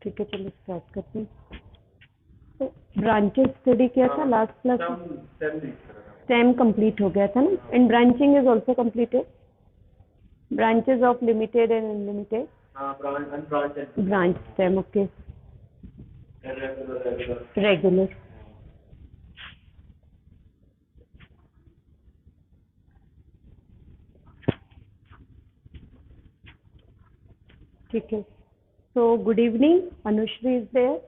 ठीक है, चलो स्टार्ट करते हैं। तो ब्रांचेस स्टडी किया था लास्ट क्लास में, स्टेम कंप्लीट हो गया था ना, and branching is also completed, branches of limited and unlimited, branch stem, okay, regular, ठीक है। So good evening, Anushri is there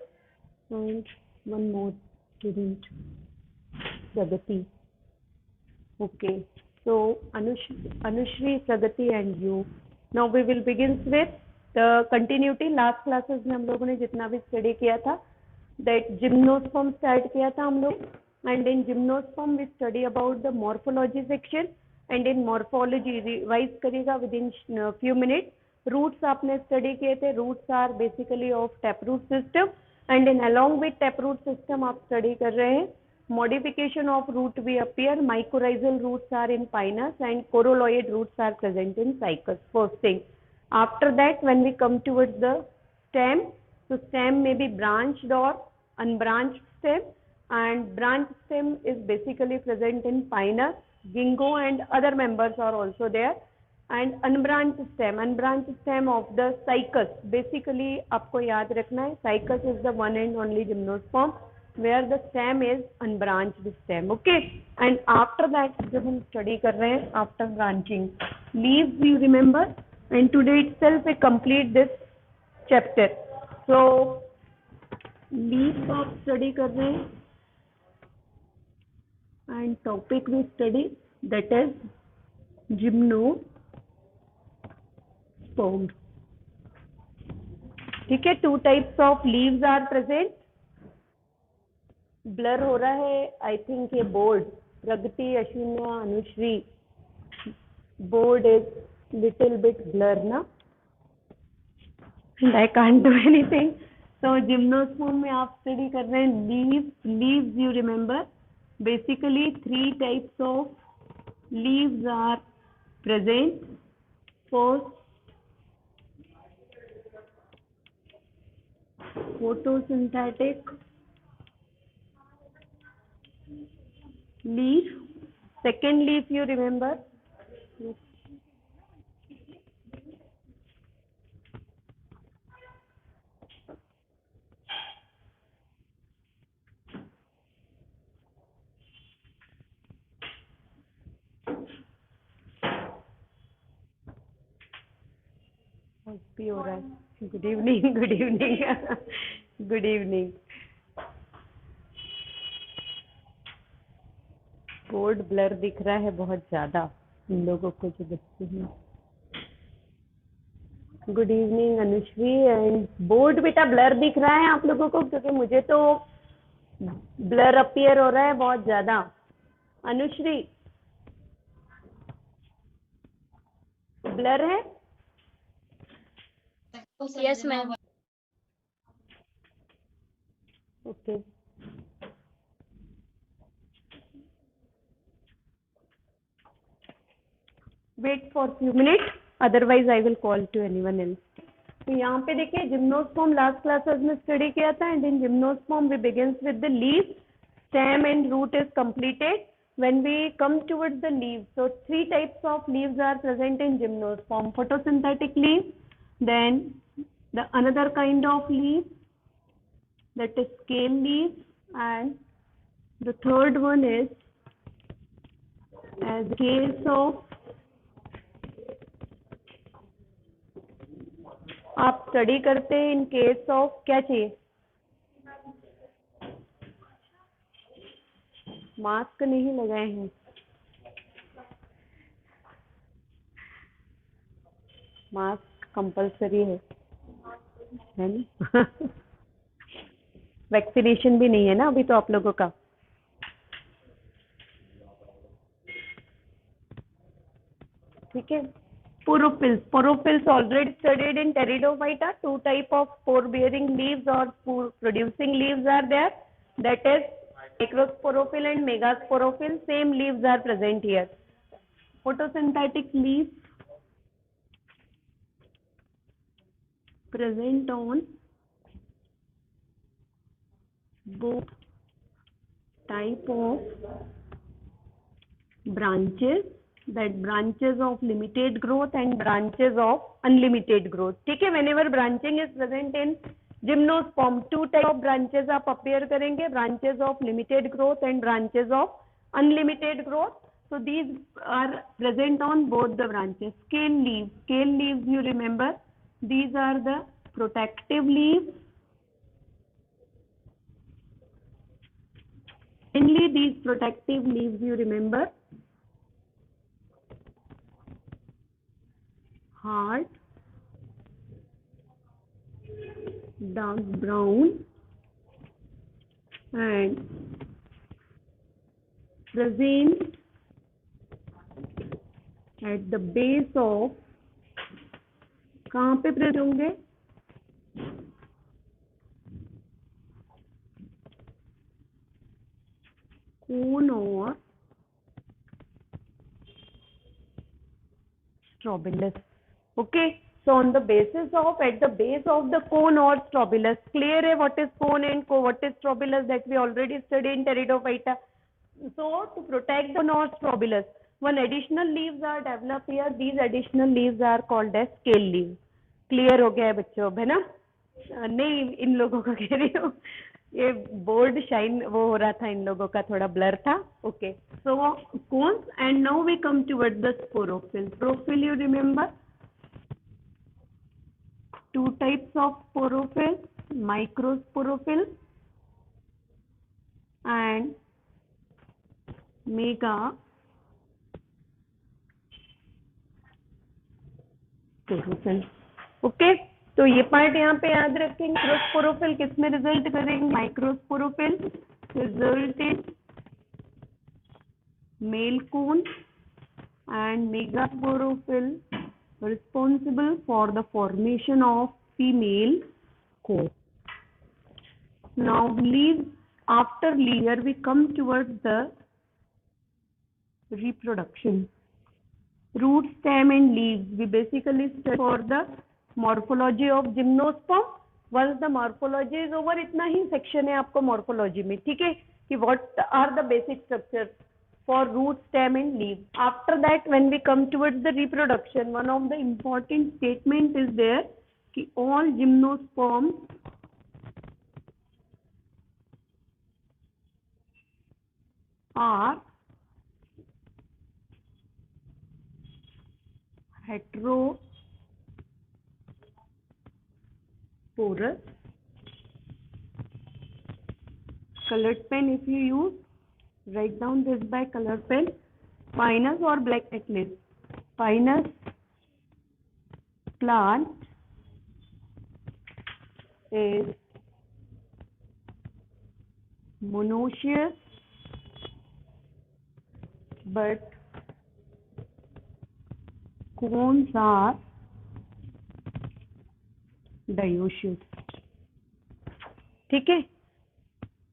and one more student, Pragati. Okay, so Anushri, Pragati and you. Now we will begin with the continuity. Last classes में हम लोगों ने जितना भी study किया था, that gymnosperm start किया था हम लोग, and in gymnosperm we study about the morphology section, and in morphology revise करेगा within few minutes. Roots आपने study किए थे, roots are basically of taproot system, and in along with taproot system आप study कर रहे हैं modification of root we appear, mycorrhizal roots are in pinus and corolloid roots are present in cycas, first thing. After that when we come towards the stem, so stem may be branched or unbranched stem, and branch stem is basically present in pinus, ginkgo and other members are also there, and unbranched stem of the cycas, basically आपको याद रखना है cycas is the one and only gymnosperm where the stem is unbranched stem, okay. And after that जब हम study कर रहे हैं after branching leaves you remember, and today itself we complete this chapter. So leaves आप study कर रहे हैं and topic we study that is gymnosperm, ठीक है। Two types of leaves are present, blur हो रहा है आई थिंक ये board, Pragati, Ashwinya, Anushri, board is little bit blur ना, and I can't do anything. तो जिम्नोस्पर्म में आप स्टडी कर रहे हैं leaves you remember, basically three types of leaves are present. First photosynthetic leaf, second leaf you remember, भी हो रहा है। Good evening, good evening, good evening. Board blur दिख रहा है बहुत ज्यादा इन लोगों को जो देखते हैं। Good evening Anushree, and board बेटा ब्लर दिख रहा है आप लोगों को, क्योंकि मुझे तो ब्लर अपीयर हो रहा है बहुत ज्यादा। अनुश्री ब्लर है? Yes ma'am. Okay, wait for few minute, otherwise I will call to anyone else. तो यहाँ पे देखिए जिम्नोस्पर्म लास्ट क्लासेस में स्टडी किया था, and in gymnosperm we begins with the leave, stem and root is completed. When we come towards the leaves, so three types of leaves are present in gymnosperm: photosynthetic leaf, then the another kind of leaf that is scale leaf, and the third one is as case of, आप study करते हैं इन case of क्या चाहिए, mask नहीं लगाए हैं, mask compulsory है ना? वैक्सीनेशन भी नहीं है ना अभी तो आप लोगों का। ठीक है. Sporophylls already studied in Pteridophyta. Two type of spore bearing leaves or spore producing leaves are there, that is microsporophyll and megasporophyll. Same leaves are present here. Photosynthetic leaves present on both type of branches, that branches of limited growth and branches of unlimited growth. ठीक है. Whenever branching is present in gymnosperm, two type of branches आप appear करेंगे, branches of limited growth and branches of unlimited growth. So these are present on both the branches. Scale leaves you remember, these are the protective leaves. Mainly these protective leaves you remember, hard, dark brown and present at the base of, कहाँ पे present होंगे, कोन और strobilus. Okay, so on the basis of, at the base of the cone or strobilus, clear है what is cone and what is strobilus, that we already studied in Pteridophyta. So to protect the cone or strobilus, one additional leaves are developed here. These additional leaves are called as scale leaves. Clear हो गया है बच्चों अब, है ना? नहीं, इन लोगों का कह रही हूँ, ये बोर्ड शाइन वो हो रहा था, इन लोगों का थोड़ा ब्लर था. Okay, so cones, and now we come towards the sporophyll. Sporophyll you remember, two types of sporophyll, microsporophyll and megasporophyll. Okay, तो ये पार्ट यहाँ पे याद रखेंगे. माइक्रोस्पोरोफिल किस में रिजल्ट करेंगे, microsporophyll result in male cone and megasporophyll responsible for the formation of female cone. Now leaves, after leaf, here we come towards the reproduction. Root, stem and leaves, we basically study for the morphology of gymnosperm. Once the morphology is over, इतना ही section है आपको morphology में, ठीक है, कि what are the basic structures for root, stem and leaf. After that, when we come towards the reproduction, one of the important statement is there कि all gymnosperms are heterosporous. Colored pen if you use, write down this by color pen. Pinus or black necklace. Pinus plant is monoecious but cones are dioecious. ठीक है,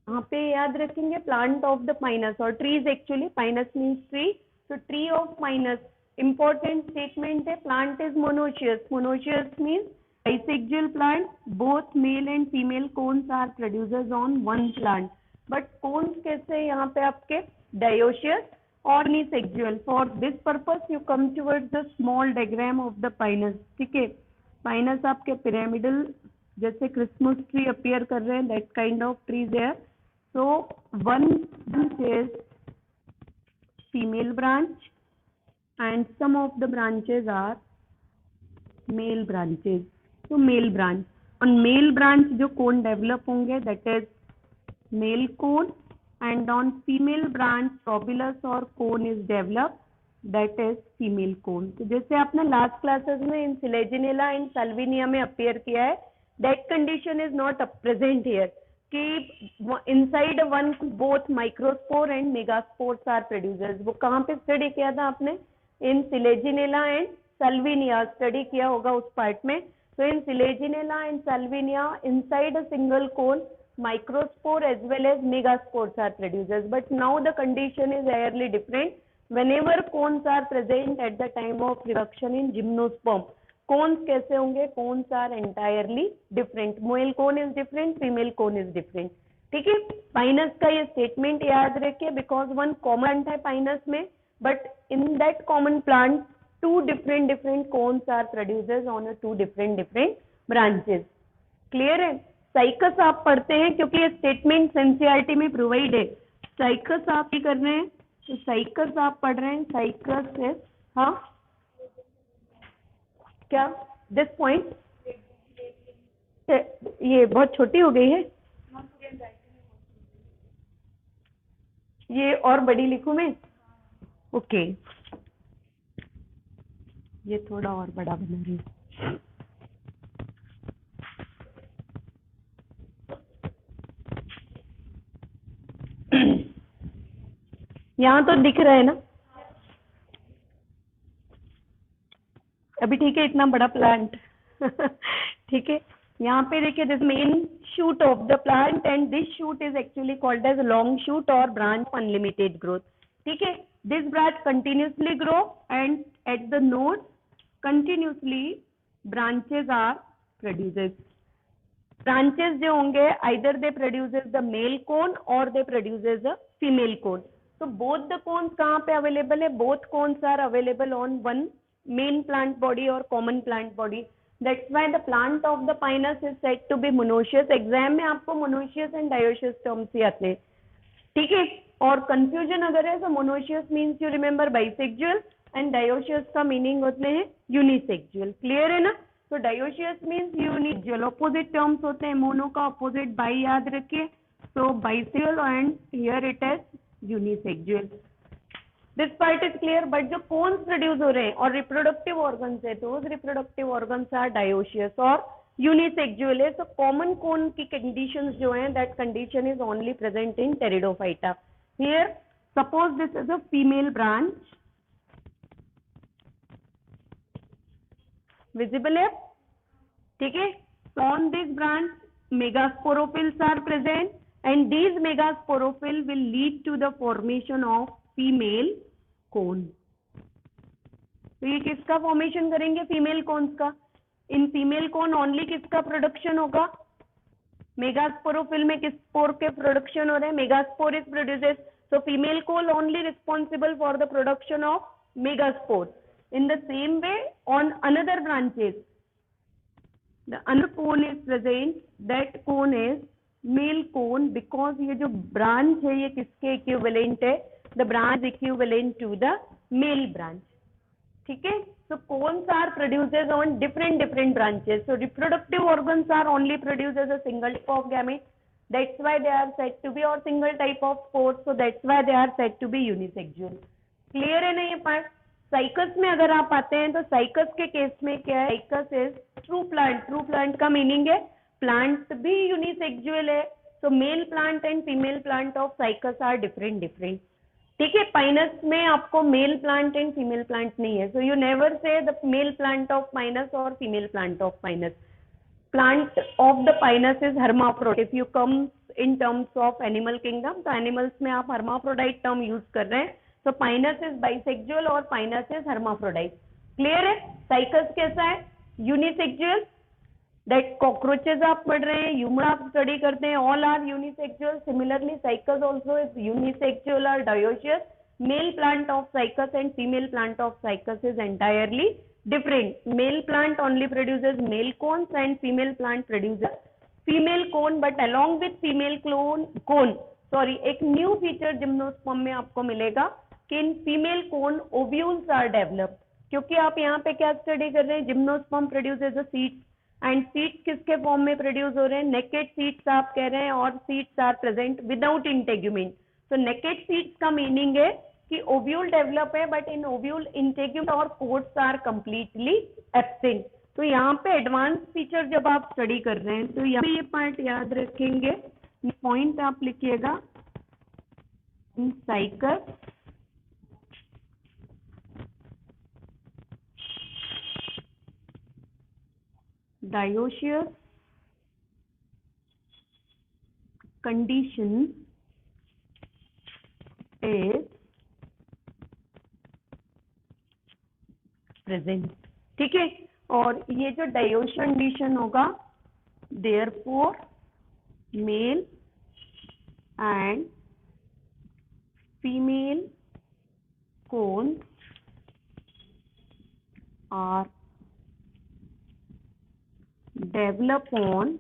यहाँ पे याद रखेंगे plant of the Pinus और trees. Actually Pinus means tree, तो tree of Pinus important statement है. Plant is monoecious. Monoecious means bisexual plant, both male and female cones are producers on one plant. But cones कैसे यहाँ पे आपके dioecious or unisexual. For this purpose you come towards the small diagram of the pinus. ठीक है, pinus आपके pyramidal जैसे Christmas tree appear कर रहे हैं, that kind of trees there. So one branch is female branch and some of the branches are male branches. So male branch, on male branch जो cone develop होंगे that is male cone, and on female branch strobilus or cone is developed, that is female cone. तो जैसे आपने last classes में इन Selaginella and Salvinia में appear किया है, that condition is not present here कि inside one both microspore and megaspores are producers. वो कहाँ पे स्टडी किया था आपने, इन सिलेजिनेला एंड सल्विनिया, स्टडी किया होगा उस पार्ट में. So in Sileginella and Salvinia, inside a single cone, microspore as well as megaspores are produced. But now the condition is entirely different. Whenever cones are present at the time of reproduction in gymnosperm, cones कैसे होंगे? Cones are entirely different. Male cone is different, female cone is different. ठीक है, Pinus का ये statement याद रखिए, because one common है Pinus में, but in that common plant two different cones are produced on a two different branches. Clear है? Cycas आप पढ़ते हैं क्योंकि ये स्टेटमेंट एनसीईआरटी में प्रोवाइड है. साइकस आप ही कर रहे हैं, तो साइकस आप पढ़ रहे हैं. साइकस इज, हाँ क्या दिस पॉइंट, ये बहुत छोटी हो गई है, ये और बड़ी लिखूं मैं? ओके, ये थोड़ा और बड़ा बना रही है. यहाँ तो दिख रहा है ना अभी? ठीक है, इतना बड़ा प्लांट. ठीक है, यहाँ पे देखिए, this main shoot of the plant and this shoot is actually called as long shoot और ब्रांच अनलिमिटेड ग्रोथ. ठीक है, this branch continuously grow and at the node continuously branches are produces. Branches जो होंगे, either they produces the male cone और they produces the female cone. तो both the cones कहाँ पे available है? Both cones are available on one main plant body or common plant body. That's why the plant of the pinus is said to be monoecious. Exam में आपको monoecious and dioecious terms ही आते हैं. ठीक है, और confusion अगर है तो monoecious means you remember bisexual and dioecious का मीनिंग होते हैं यूनिसेक्सुअल. क्लियर है ना? तो dioecious means unisexual, opposite terms होते हैं. मोनो का ऑपोजिट बाई याद रखिए. So bisexual and here it is unisexual. This part is clear. But जो कोन्स प्रोड्यूस हो रहे हैं और रिप्रोडक्टिव ऑर्गन्स है, तो रिप्रोडक्टिव ऑर्गन्स आर डायोशियस और यूनिसेक्सुअल है. सो कॉमन कोन की कंडीशंस जो हैं, that condition is only present in Pteridophyta. Here suppose this is a female branch, visible है? ठीक है, on this branch megasporophylls are present and these megasporophyll will lead to the formation of female cone. तो ये किसका formation करेंगे? Female cons का. इन female कोन only किसका production होगा? मेगास्पोरोफिल में किस स्पोर के प्रोडक्शन हो रहे हैं? Megaspore is produces. So female cone only responsible for the production of megaspore. In the same way on another branches the another cone is present. That cone is male cone because ये जो branch है ये किसके equivalent है? The branch is equivalent to the male branch. ठीक है, so cones are produced on different branches. So reproductive organs are only produced as a single type of gamete. That's why they are said to be, or single type of spores. So that's why they are said to be unisexual. Clear है ना ये part? Cycas में अगर आप आते हैं तो cycas के केस में क्या है? Cycas is true plant. True plant का मीनिंग है प्लांट भी यूनिसेक्सुअल है. So male plant and female plant of Cycas are different. ठीक है, पाइनस में आपको male plant and female plant नहीं है. So you never say the male plant of Pinus और female plant of Pinus. Plant of the Pinus is hermaphrodite. If you come in terms of animal kingdom, तो animals में आप hermaphrodite term use कर रहे हैं. तो Pinus is bisexual और Pinus is hermaphrodite. Clear है? साइकस कैसा है? यूनिसेक्सुअल. दैट कॉकरोचेस आप पढ़ रहे हैं, ह्यूमन आप स्टडी करते हैं, all are unisexual. Similarly Cycas also is unisexual और dioecious. Male plant of Cycas and female plant of Cycas is entirely different. Male plant only produces male cones and female plant produces female cone. But along with female cone, एक new feature gymnosperm में आपको मिलेगा कि in female cone ovules are developed. क्योंकि आप यहाँ पे क्या स्टडी कर रहे हैं? Gymnosperm produces the seeds and seeds किसके फॉर्म में प्रोड्यूस हो रहे हैं? नेकेड सीड्स आप कह रहे हैं, और seeds are present without integument. तो नेकेड सीड्स का मीनिंग है कि ओव्यूल डेवलप है, बट इन ओव्यूल इंटेग्यूमेंट और कोट्स आर कंप्लीटली एब्सेंट. तो यहाँ पे एडवांस फीचर जब आप स्टडी कर रहे हैं तो यहाँ पे ये पार्ट याद रखेंगे. पॉइंट आप लिखिएगा, cycas dioecious condition is present. ठीक है, और ये जो dioecious condition होगा, therefore male and female cones are develop on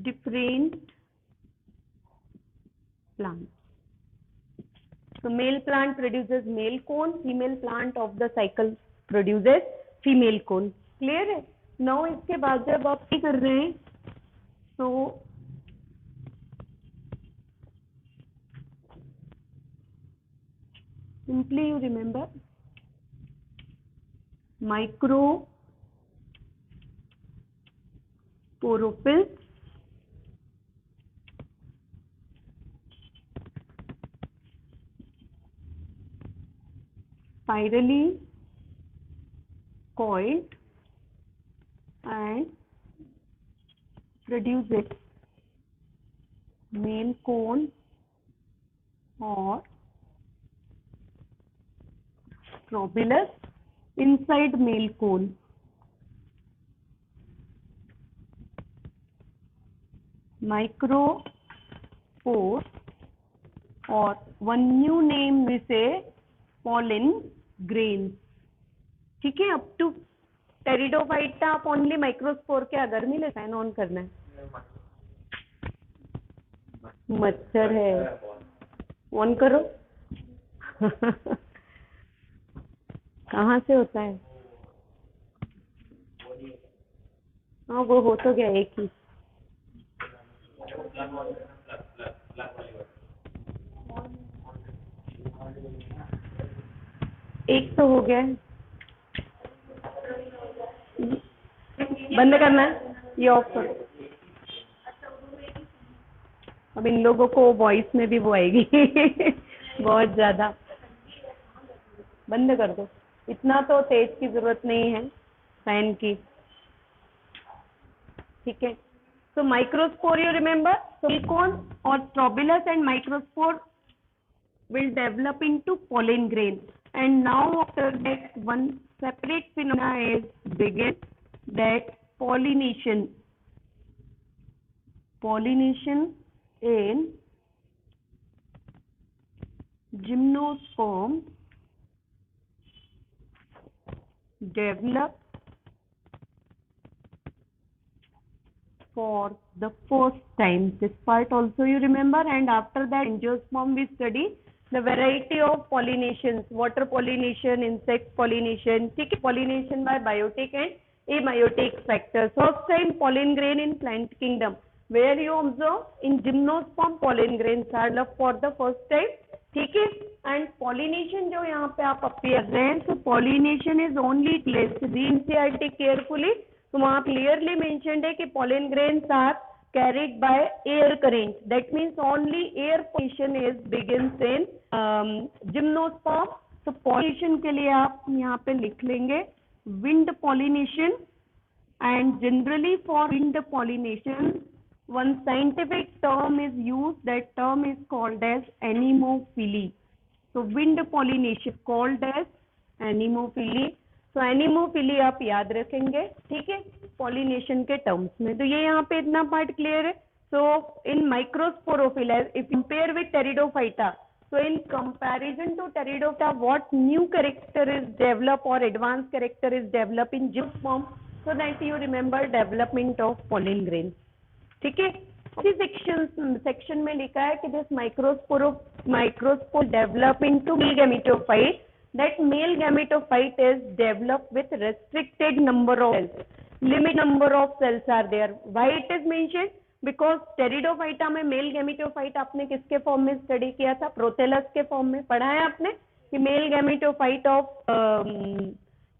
different plants. So male plant produces male cone, female plant of the cycle produces female cone. Clear है? Now इसके बाद जब आप क्या कर रहे हैं, तो simply you remember microporophylls, spirally coiled and produces male cone or strobilus inside male cone. Micropore or one new name we say pollen grains. ठीक है, अप टू टेरिडोफाइटा आप ओनली माइक्रोस्पोर के अगर नहीं ले फैन ऑन करना है. मच्छर है, ऑन करो. कहाँ से होता है? हाँ वो हो तो गया एक ही. एक तो हो गया है, बंद करना है, ये ऑफ करो. अब इन लोगों को वॉइस में भी वो आएगी बहुत ज्यादा. बंद कर दो, इतना तो तेज की जरूरत नहीं है फैन की. ठीक है, so microspore you remember, silicon or strobilus and microspore will develop into pollen grain, and now after that one separate phenomena is begin, that pollination in gymnosperm develop for the first time. This part also you remember, and after that angiosperm we study the variety of pollinations, water pollination, insect pollination, pollination by biotic and abiotic factors. First time pollen grain in plant kingdom, where you observe in gymnosperm pollen grains are developed for the first time. ठीक है, and pollination जो यहाँ पे आप appear रहे हैं, so pollination is only placed, read NCERT carefully. तो वहाँ क्लियरली मेंशन्ड है कि pollen grains are carried by air current. That means only air pollination is begins in gymnosperm. तो pollination के लिए आप यहाँ पे लिख लेंगे wind pollination, and generally for wind pollination one scientific term is used. That term is called as anemophily. So wind pollination called as anemophily. तो anemophily आप याद रखेंगे, ठीक है, पॉलिनेशन के टर्म्स में. तो ये यहाँ पे इतना पार्ट क्लियर है. So in microsporophyll if compare with Pteridophyta, so in comparison to Pteridophyta, what new character is developed or advanced character is developed in gymnosperm, so that you remember development of pollen grains. ठीक है, इसी section में लिखा है कि this microspore develop into male gametophyte. That male gametophyte is developed with restricted number of cells. Limit number of cells are there. Why it is mentioned? Because pteridophyta में male gametophyte आपने किसके form में study किया था? Prothallus के form में पढ़ा है आपने कि male gametophyte of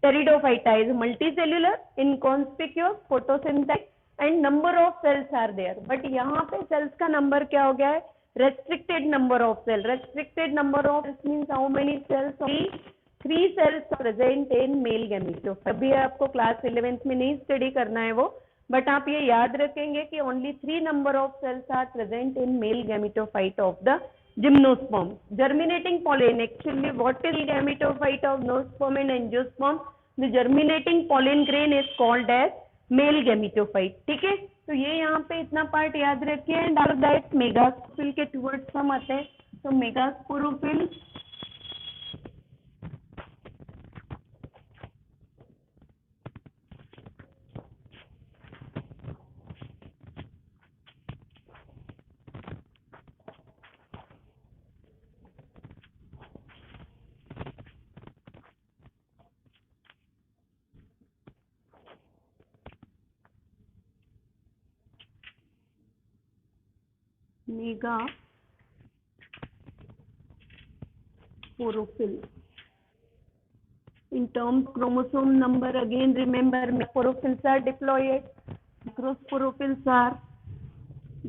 Pteridophyta is multicellular, inconspicuous, photosynthetic and number of cells are there. But यहाँ पे सेल्स का नंबर क्या हो गया है? Restricted number of cell. Restricted number of cells means how many cells? 3 cells present in male gametophyte. अभी आपको class 11th में नहीं स्टडी करना है वो, बट आप ये याद रखेंगे कि only 3 number of cells are present in male gametophyte of the gymnosperm. Germinating pollen, actually what is gametophyte of gymnosperm and angiosperm? The germinating pollen grain is called as male gametophyte. ठीक है, तो ये यहाँ पे इतना part याद रखिए। And after that megasporophyll के टुवर्ड्स हम आते हैं। तो megasporophyll in terms chromosome number, again remember macrophils are diploid, microsporophils are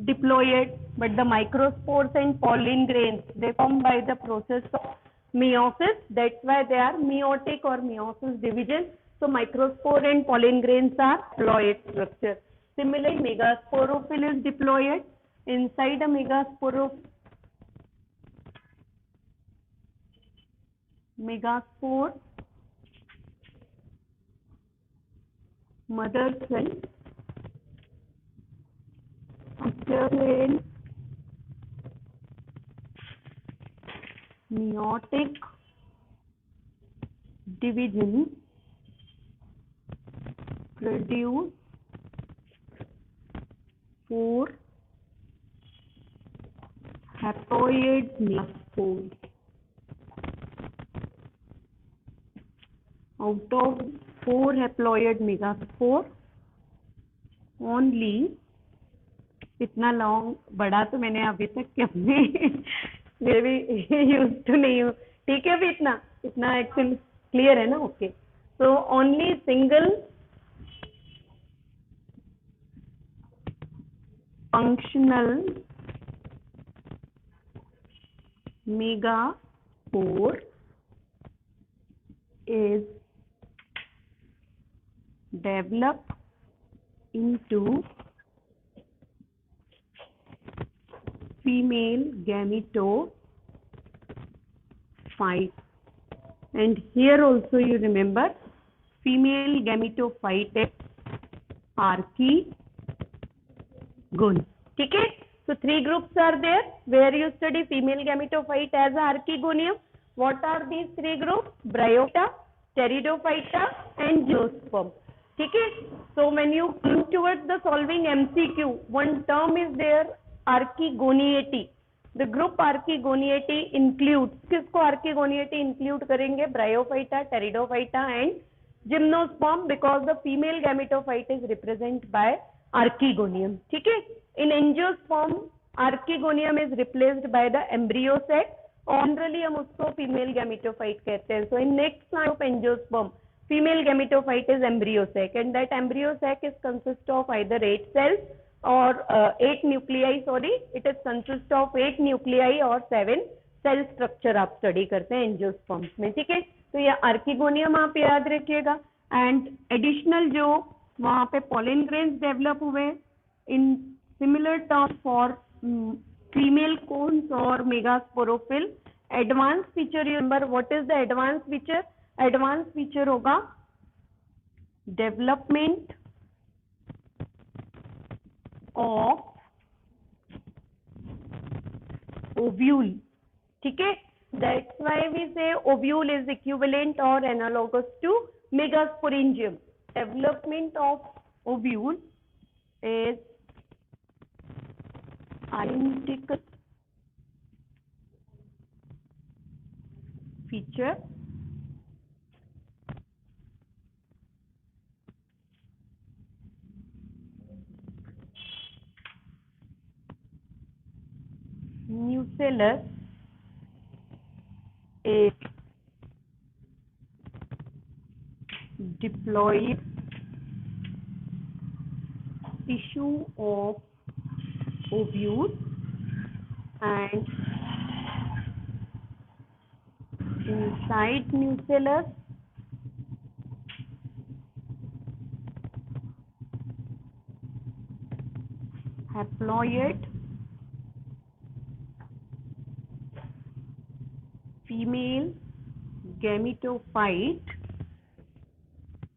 diploid, but the microspores and pollen grains, they form by the process of meiosis. That's why they are meiotic or meiosis division. So microspore and pollen grains are diploid structure. Similarly, megasporophil is diploid. Inside a megaspore mother cell in meiotic division produce 4 haploid megaspores. Out of 4 haploid megaspore, only इतना long बड़ा तो मैंने अभी तक अपने मेरे भी use तो नहीं हूँ। ठीक है, अभी इतना इतना एक्चुअली क्लियर है ना? ओके, तो only single functional megaspore is developed into female gametophyte. And here also you remember female gametophyte is archegone. ठीक है, so 3 groups are there where you study female gametophyte as archegonium. What are these 3 groups? Bryophyta, Pteridophyta and Gymnosperm. ठीक है, so when you come towards the solving MCQ, one term is there, archegoniaty. The group archegoniaty includes, किसको archegoniaty include करेंगे? Bryophyta, Pteridophyta and Gymnosperm, because the female gametophyte is represented by archegonium. ठीक है, in angiosperm archegonium is replaced by the embryo sac. Generally हम उसको female gametophyte कहते हैं. So in next line of angiosperm, female gametophyte is embryo sac, and that embryo sac is consist of either 8 cells or 8 nuclei. Sorry, it is consist of 8 nuclei or 7 cell structure आप study करते हैं angiosperm में. ठीक है, तो ये archegonium आप याद रखिएगा. एंड एडिशनल जो वहां पे pollen grains डेवलप हुए in similar terms for female cones or megasporophyll. Advanced feature, remember what is the advanced feature? Advanced feature होगा development of ovule. ठीक है, that's why we say ovule is equivalent or analogous to megasporangium. Development of ovule is identical feature nucellus is diploid tissue of ovule and inside nucellus haploid female gametophyte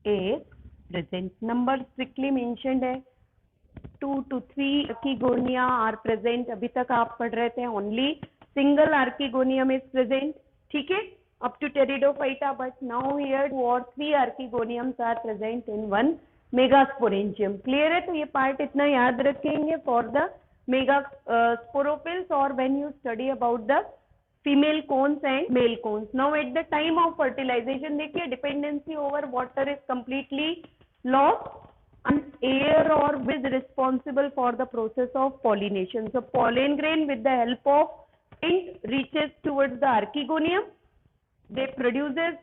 is present. Number strictly mentioned है 2 to 3 archegonia are present. अभी तक आप पढ़ रहे थे only single archegonium is present. ठीक है, up to pteridophyta, but now here 2 or 3 archegoniums are present in one megasporangium. Clear है? तो ये part इतना याद रखेंगे for the megasporophylls or when you study about the female cones and male cones. Now at the time of fertilization देखिए dependency over water is completely lost and air or is responsible for the process of pollination. So pollen grain with the help of wind reaches towards the archegonium. They produces,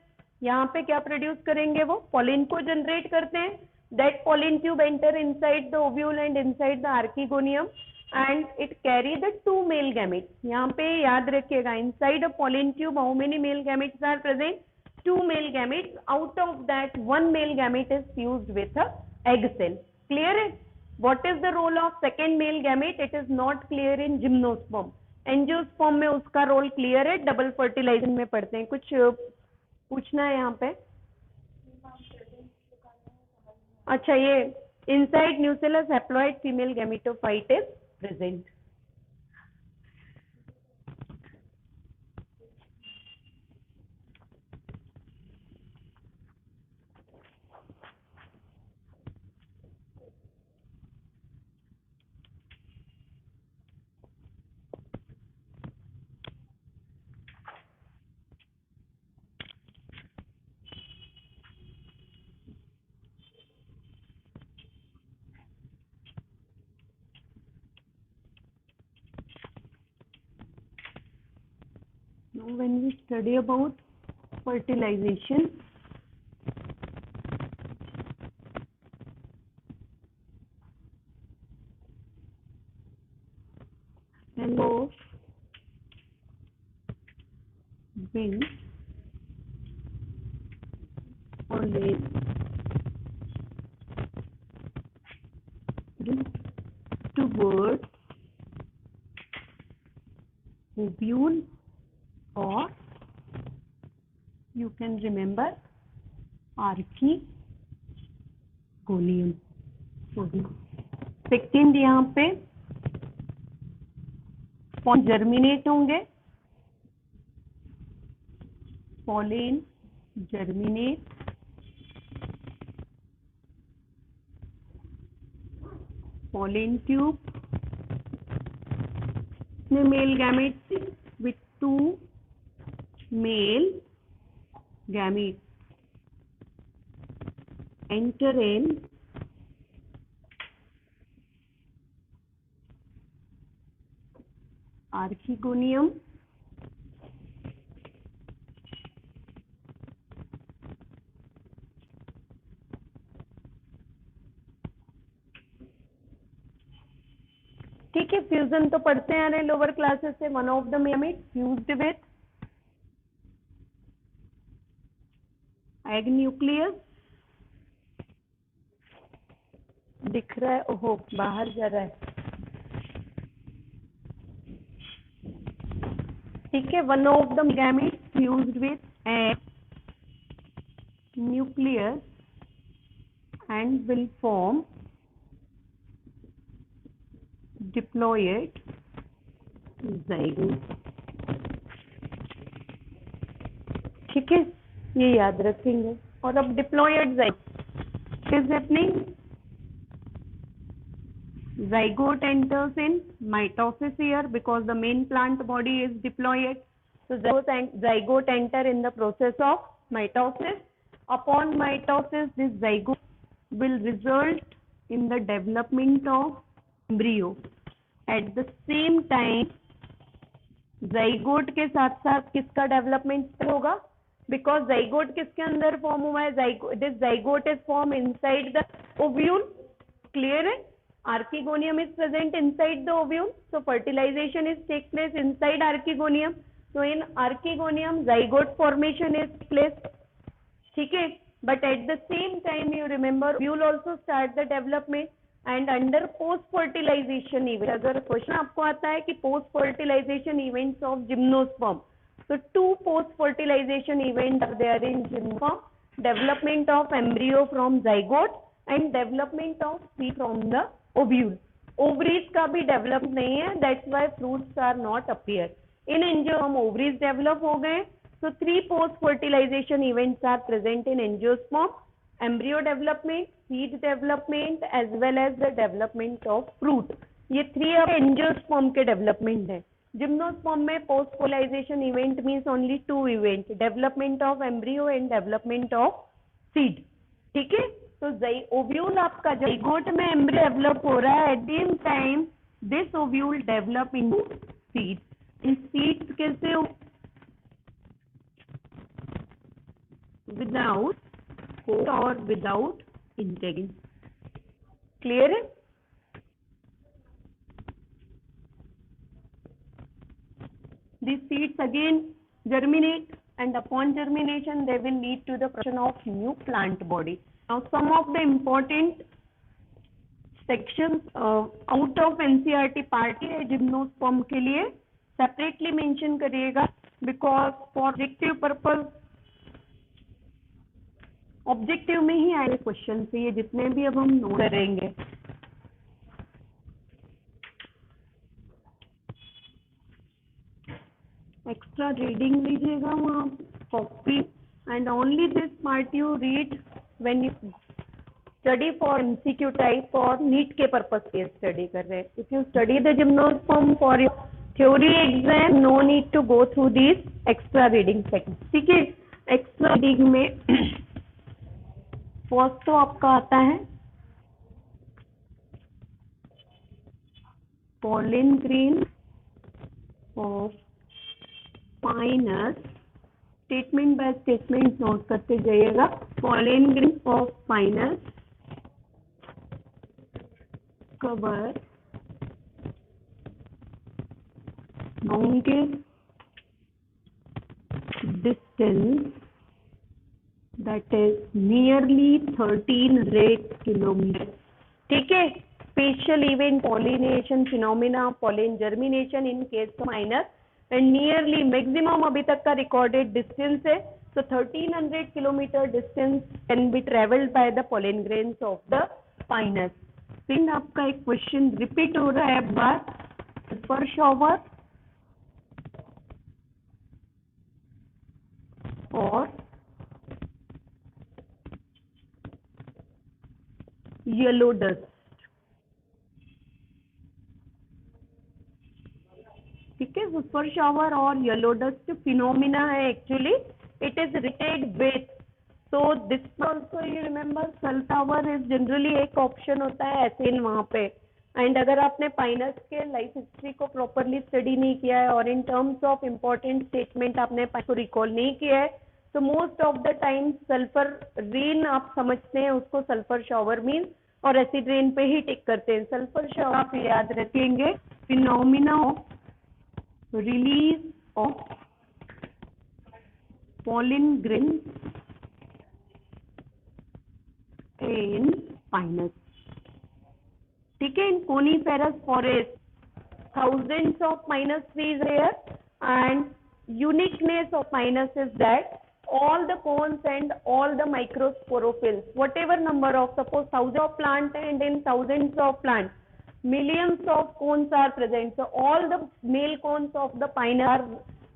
यहाँ पे क्या produce करेंगे वो pollen को generate करते हैं. That pollen tube enter inside the ovule and inside the archegonium and it carry the 2 male gametes. यहाँ पे याद रखिएगा inside a pollen tube how many male gametes are present? 2 male gametes. Out of that 1 male gamete is fused with a egg cell. Clear है? What is the role of second male gamete? It is not clear in gymnosperm. Angiosperm में उसका role clear है, double fertilisation में पढ़ते हैं. कुछ पूछना है यहाँ पे? अच्छा, ये inside nucellus haploid female gametophyte is present. Now when we study about fertilization, and of wind pollen towards ovule or you can remember archegonium. Second यहाँ पे जर्मिनेट होंगे, pollen germinate pollen tube male gametes with 2 male gametes enter in archegonium ठीक है. Fusion तो पढ़ते आ रहे हैं lower classes से. One of the gamete fused with egg nucleus. दिख रहा है? ओहो, बाहर जा रहा है. ठीक है, one of the gamete fused with egg nucleus and will form diploid zygote. ठीक है, ये याद रखेंगे. और अब diploid zygote is happening. Zygote enters in mitosis here because the main plant body is diploid. So zygote enter in the process of mitosis. Upon mitosis, this zygote will result in the development of embryo. At the same time, zygote के साथ साथ किसका development होगा? Because zygote किसके अंदर form हुआ है? This zygote is formed inside the ovule. Clear है? Archegonium is present inside the ovule. So fertilization is take place inside archegonium. So in archegonium, zygote formation is placed. ठीक है, but at the same time you remember ovule also start the development and under post fertilization event, अगर question आपको आता है कि post fertilization events of gymnosperm, so two post fertilization events are there in gymnosperm, development of embryo from zygote and development of seed from the ovule. Ovaries का भी develop नहीं है, that's why fruits are not appear. In angiosperm ovaries develop हो गए. So three post fertilization events are present in angiosperm: embryo development, seed development as well as the development of fruit. ये three अब angiosperm के development है. Gymnosperm में post fertilization event means only two events: development of embryo and development of seed. ठीक है, तो ovule आपका zygote में embryo develop हो रहा है, at the same time this ovule develop into seed. In seeds कैसे without coat or without integument. Clear है? These seeds again germinate and upon germination they will lead to the production of new plant body. Now some of the important sections out of NCERT part है gymnosperm के लिए separately mention करिएगा, because for objective purpose objective में ही आए question से ये जितने भी अब हम नोट करेंगे. एक्स्ट्रा रीडिंग लीजिएगा वहाँ copy and only this part you read when you study for MCQ type और नीट के पर्पस से स्टडी कर रहे हैं. If you study the gymnosperm for your theory exam, no need to go through this extra reading section. ठीक है, extra reading में first तो आपका आता है pollen grain of pinus. Statement by statement note करते जाइएगा. pollen grain of pinus cover longest distance, that is nearly 1300 kilometers. ठीक है, special event pollination phenomena, pollen germination in case of minus and nearly maximum अभी तक का recorded distance है. So 1300 kilometer distance can be traveled by the pollen grains of the pinus. फिर आपका एक question repeat हो रहा है बार, सल्फर शॉवर और येलो डस्ट. ठीक है, सुपर शावर और येलो डस्ट फिनोमिना है actually. It is related with, so this also you remember sunflower is generally एक ऑप्शन होता है ऐसे इन वहां पे. एंड अगर आपने पाइनस के लाइफ हिस्ट्री को प्रॉपरली स्टडी नहीं किया है और इन टर्म्स ऑफ इम्पोर्टेंट स्टेटमेंट आपने को रिकॉल नहीं किया है, तो most of the time sulphur rain आप समझते हैं उसको सल्फर शावर मीन और एसिड रेन पे ही टिक करते हैं. सल्फर शावर आप याद रखेंगे phenomena of release of pollen grains in pinus. ठीक है, in coniferous forest thousands of pinus trees here, and uniqueness of pinus is that all the cones and all the microsporophylls, whatever number of, suppose thousands of plants and in thousands of plants millions of cones are present, so all the male cones of the pine are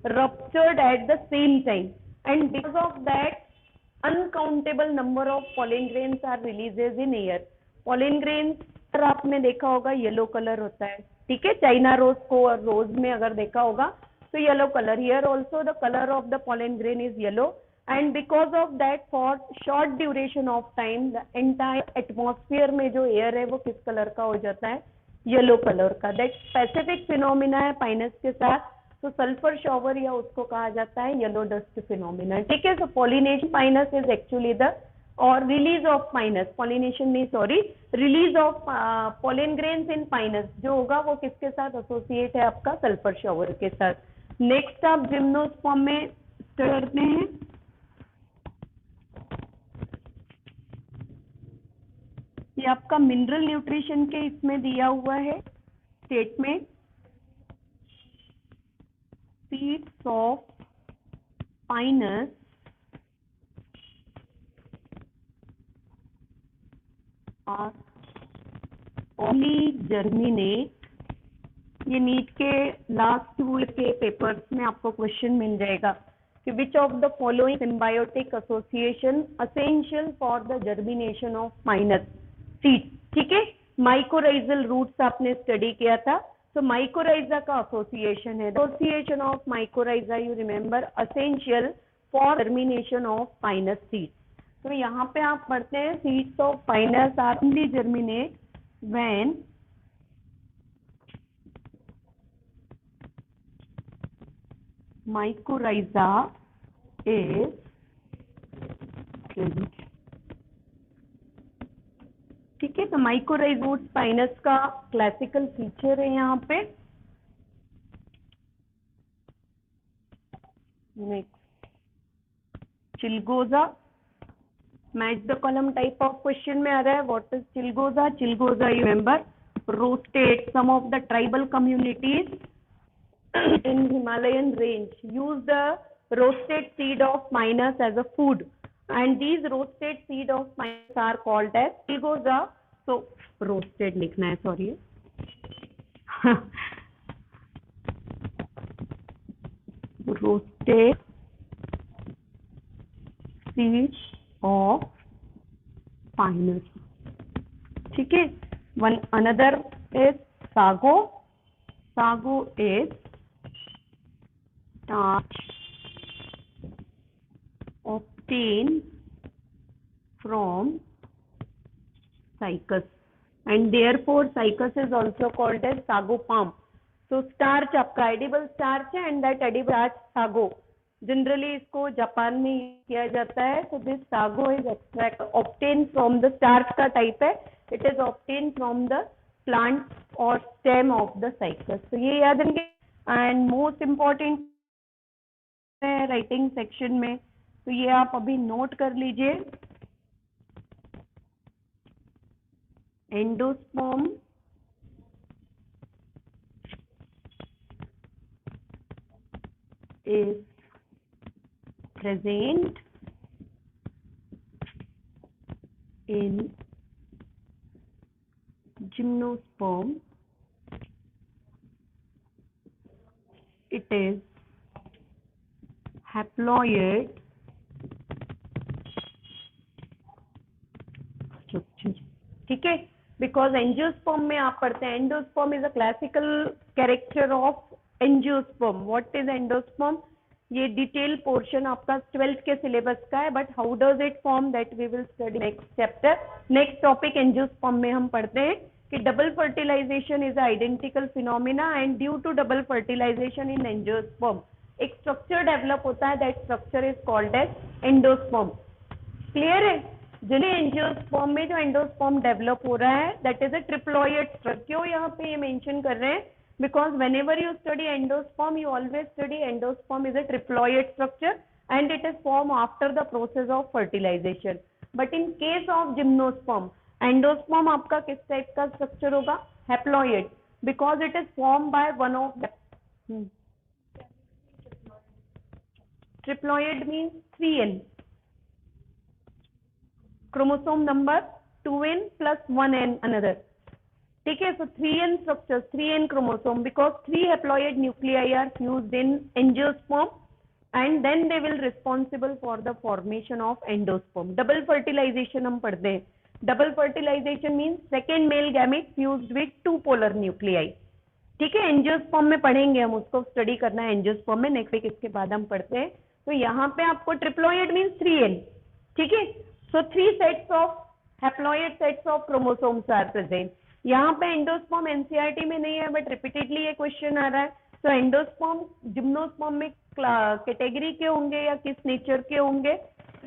ruptured at the same time, and because of that uncountable number of pollen grains are releases in air. pollen grains पर आपने देखा होगा yellow colour होता है. ठीक है, China rose को और रोज में अगर देखा होगा तो yellow colour. Here also the colour of the pollen grain is yellow, and because of that for short duration of time the entire atmosphere में जो एयर है वो किस कलर का हो जाता है, येलो कलर का. दैट स्पेसिफिक फिनोमिना है पाइनस के साथ. तो सल्फर शॉवर या उसको कहा जाता है येलो डस्ट फिनोमिना. ठीक है, so pollination Pinus is actually the और रिलीज ऑफ पाइनस, पॉलिनेशन नहीं sorry, release of pollen grains in Pinus जो होगा वो किसके साथ एसोसिएट है आपका, सल्फर शॉवर के साथ. नेक्स्ट आप जिम्नोस्पर्म में करते हैं, ये आपका मिनरल न्यूट्रिशन के इसमें दिया हुआ है statement, seeds of Pinus are only germinate. ये नीट के लास्ट 2 के पेपर्स में आपको क्वेश्चन मिल जाएगा कि which of the following symbiotic association essential for the germination of Pinus seed. ठीक है, माइकोराइजल रूट्स आपने स्टडी किया था, तो माइकोराइजा का एसोसिएशन है, association of mycorrhiza you remember essential for germination of Pinus seed. तो यहाँ पे आप पढ़ते हैं seeds of Pinus are only germinate when mycorrhiza is present। ठीक है, तो माइकोराइजोट पाइनस का क्लासिकल फीचर है यहाँ पे। नेक्स्ट चिलगोजा, match the column type of question में आ रहा है। व्हाट इज चिलगोजा? चिलगोजा you remember roasted, some of the tribal communities in Himalayan range use the roasted seed of pinus as a food, and these roasted seed of pinus are called as चिलगोजा। so roasted लिखना है, sorry roasted seeds of pinus। ठीक है, one another is sago। sago is starch obtained from cycas, and therefore cycas is also called as sago palm। so starch आपका edible starch है, and that edible starch sago generally इसको Japan में किया जाता है। तो this sago is extract obtain from the starch का type है, it is obtain from the plant और स्टेम ऑफ द साइकस। तो ये याद रखेंगे। And most important writing section में, तो ये आप अभी नोट कर लीजिए। Endosperm is present in gymnosperm, it is haploid structure। ठीक है, बिकॉज एंजियोस्पर्म में आप पढ़ते हैं endosperm is a classical character of angiosperm. What is endosperm? ये डिटेल पोर्शन आपका 12th के सिलेबस का है, but how does it form that we will study next chapter. Next topic angiosperm में हम पढ़ते हैं कि double fertilization is identical phenomena, and due to double fertilization in angiosperm एक स्ट्रक्चर डेवलप होता है, that structure is called as endosperm. Clear है? जिन्हें एंजियोस्पर्म में जो एंडोस्पर्म डेवलप हो रहा है that is a triploid structure. क्यों यहाँ पे ये मेंशन कर रहे हैं? because whenever you study endosperm you always study endosperm is a triploid structure and it is formed after the process of fertilization, but in case of gymnosperm endosperm आपका किस type का स्ट्रक्चर होगा? Haploid, because it is formed by one of the triploid means 3n chromosome number 2n plus 1n another। ठीक है, so 3n structures, 3n chromosome, because 3 haploid nuclei are fused in angiosperm and then they will responsible for the formation of endosperm। double fertilization हम पढ़ते हैं। double fertilization means second male gamete fused with 2 polar nuclei। ठीक है, angiosperm में पढ़ेंगे हम, उसको study करना है एंजियोस्पर्म में, नेक्स्ट वीक इसके बाद हम पढ़ते हैं। तो यहाँ पे आपको ट्रिप्लॉइड मीन्स 3n। ठीक है, so 3 sets of haploid sets of chromosomes are present. यहाँ पे एंडोस्पर्म एनसीईआरटी में नहीं है, बट रिपीटेडली ये क्वेश्चन आ रहा है। तो एंडोस्पर्म जिम्नोस्पर्म में कैटेगरी के होंगे या किस नेचर के होंगे?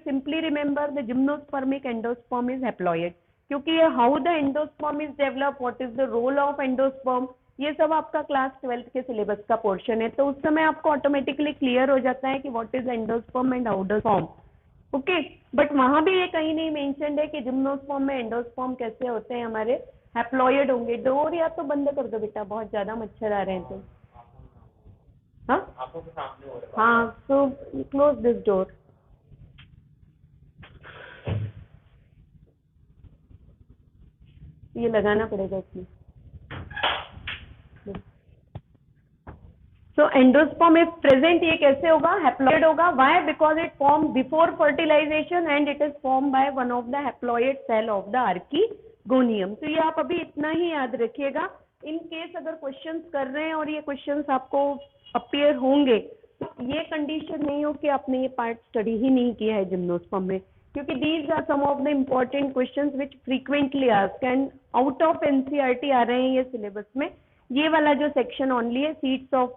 Simply remember the gymnospermic endosperm is haploid, क्योंकि ये how the endosperm is develop, what is the role of endosperm, ये सब आपका क्लास 12th के सिलेबस का पोर्शन है, तो उस समय आपको ऑटोमेटिकली क्लियर हो जाता है कि व्हाट इज एंडोस्पर्म एंड आउडोस्पर्म। ओके, बट वहां भी ये कहीं नहीं मेंशन्ड है कि जिम्नोस्पर्म में एंडोस्पर्म कैसे होते हैं, हमारे हैप्लॉइड होंगे। डोर या तो बंद कर दो बेटा, बहुत ज्यादा मच्छर आ रहे हैं तो। हाँ, सो क्लोज दिस डोर। ये लगाना पड़ेगा इसमें। सो एंडोस्पर्म इफ प्रेजेंट, ये कैसे होगा, हैप्लॉइड होगा। Why? Because it form before fertilization and it is form by one of the haploid cell of the archegonium. तो ये आप अभी इतना ही याद रखिएगा। इन केस अगर क्वेश्चंस कर रहे हैं और ये क्वेश्चंस आपको अपीयर होंगे, तो ये कंडीशन नहीं हो कि आपने ये पार्ट स्टडी ही नहीं किया है जिम्नोस्पर्म में, क्योंकि these are some of the important questions which frequently asked and out of NCERT आ रहे हैं ये सिलेबस में। ये वाला जो सेक्शन ओनली है सीड्स ऑफ,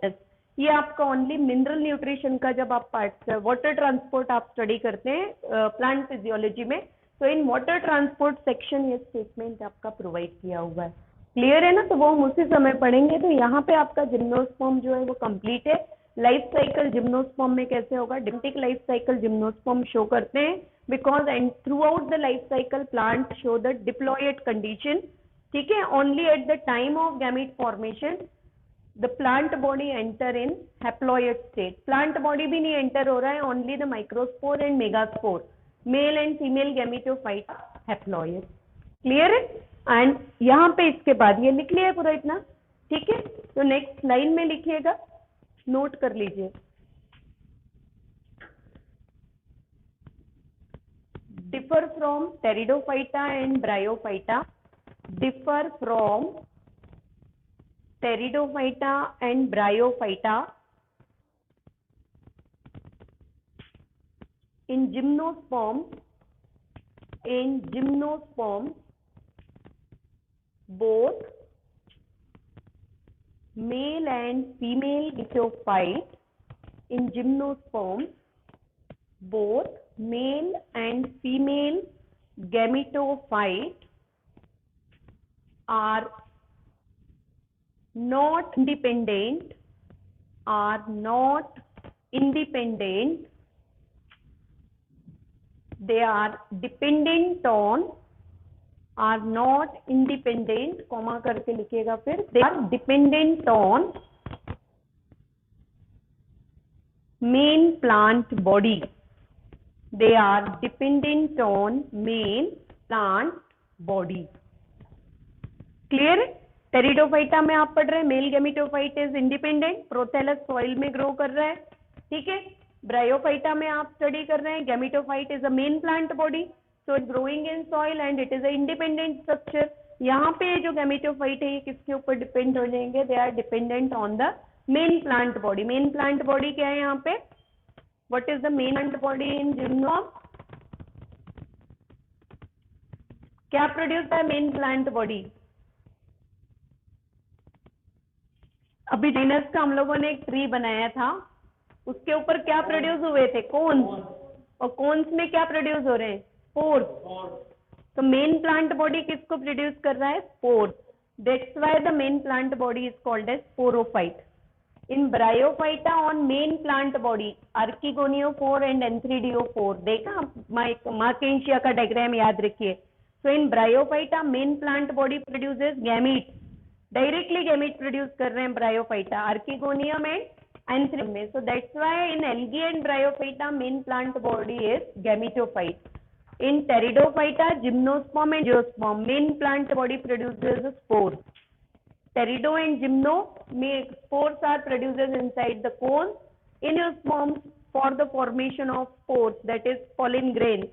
ये आपका ओनली मिनरल न्यूट्रिशन का जब आप पार्ट वाटर ट्रांसपोर्ट आप स्टडी करते हैं प्लांट फिजियोलॉजी में, तो इन वाटर ट्रांसपोर्ट सेक्शन ये स्टेटमेंट आपका प्रोवाइड किया हुआ है। क्लियर है ना? तो वो हम उसी समय पढ़ेंगे। तो यहाँ पे आपका जिम्नोस्पर्म जो है वो कंप्लीट है। लाइफ साइकिल जिम्नोस्पर्म में कैसे होगा, diploidic life cycle gymnosperm show करते हैं, because and throughout the life cycle plant show the diploid condition. ठीक है, only at the time of gamete formation the plant body enter in haploid state. plant body भी नहीं enter हो रहा है, only the microspore and megaspore, male and female gametophyte haploid. clear है? and यहाँ पे इसके बाद ये लिख लिया पूरा इतना, ठीक है? तो नेक्स्ट लाइन में लिखिएगा, नोट कर लीजिए। differ from pteridophyta and bryophyta, differ from pteridophyta and bryophyta in gymnosperm both male and female gametophyte, in gymnosperm both male and female gametophyte are not independent, they are dependent on, are not independent, comma करके लिखिएगा फिर, they are dependent on main plant body, they are dependent on main plant body. Clear है? Pteridophyta में आप पढ़ रहे हैं male gametophyte is independent, prothallus soil में ग्रो कर रहा है, ठीक है? ब्रायोफाइटा में आप स्टडी कर रहे हैं gametophyte is a main plant body, so it growing in soil and it is a independent structure. यहाँ पे जो गैमेटोफाइट है ये किसके ऊपर डिपेंड हो जाएंगे, they are dependent on the main plant body. Main plant body क्या है यहाँ पे, what is the main plant body in gymno, क्या प्रोड्यूस है मेन प्लांट बॉडी? अभी डिनर्स का हम लोगों ने एक ट्री बनाया था, उसके ऊपर क्या प्रोड्यूस हुए थे, कोन्स, और कोन्स में क्या प्रोड्यूस हो रहे हैं, स्पोर्स। तो मेन प्लांट बॉडी किसको प्रोड्यूस कर रहा है, spores. That's why the main plant body is called as sporophyte. In Bryophyta on main plant body archegoniophore and antheridiophore, देखा मार्केंशिया का डायग्राम याद रखिए। So in Bryophyta main plant body produces gamete, directly gamete produce कर रहे हैं Bryophyta, archegonium and antheridium में। So that's why in algae and Bryophyta main plant body is gametophyte. In pteridophyta, gymnosperm and angiosperm main plant body produces spores. Terido and gymno spores are produced inside the cone. In sperm for the formation of spores, that is pollen grains,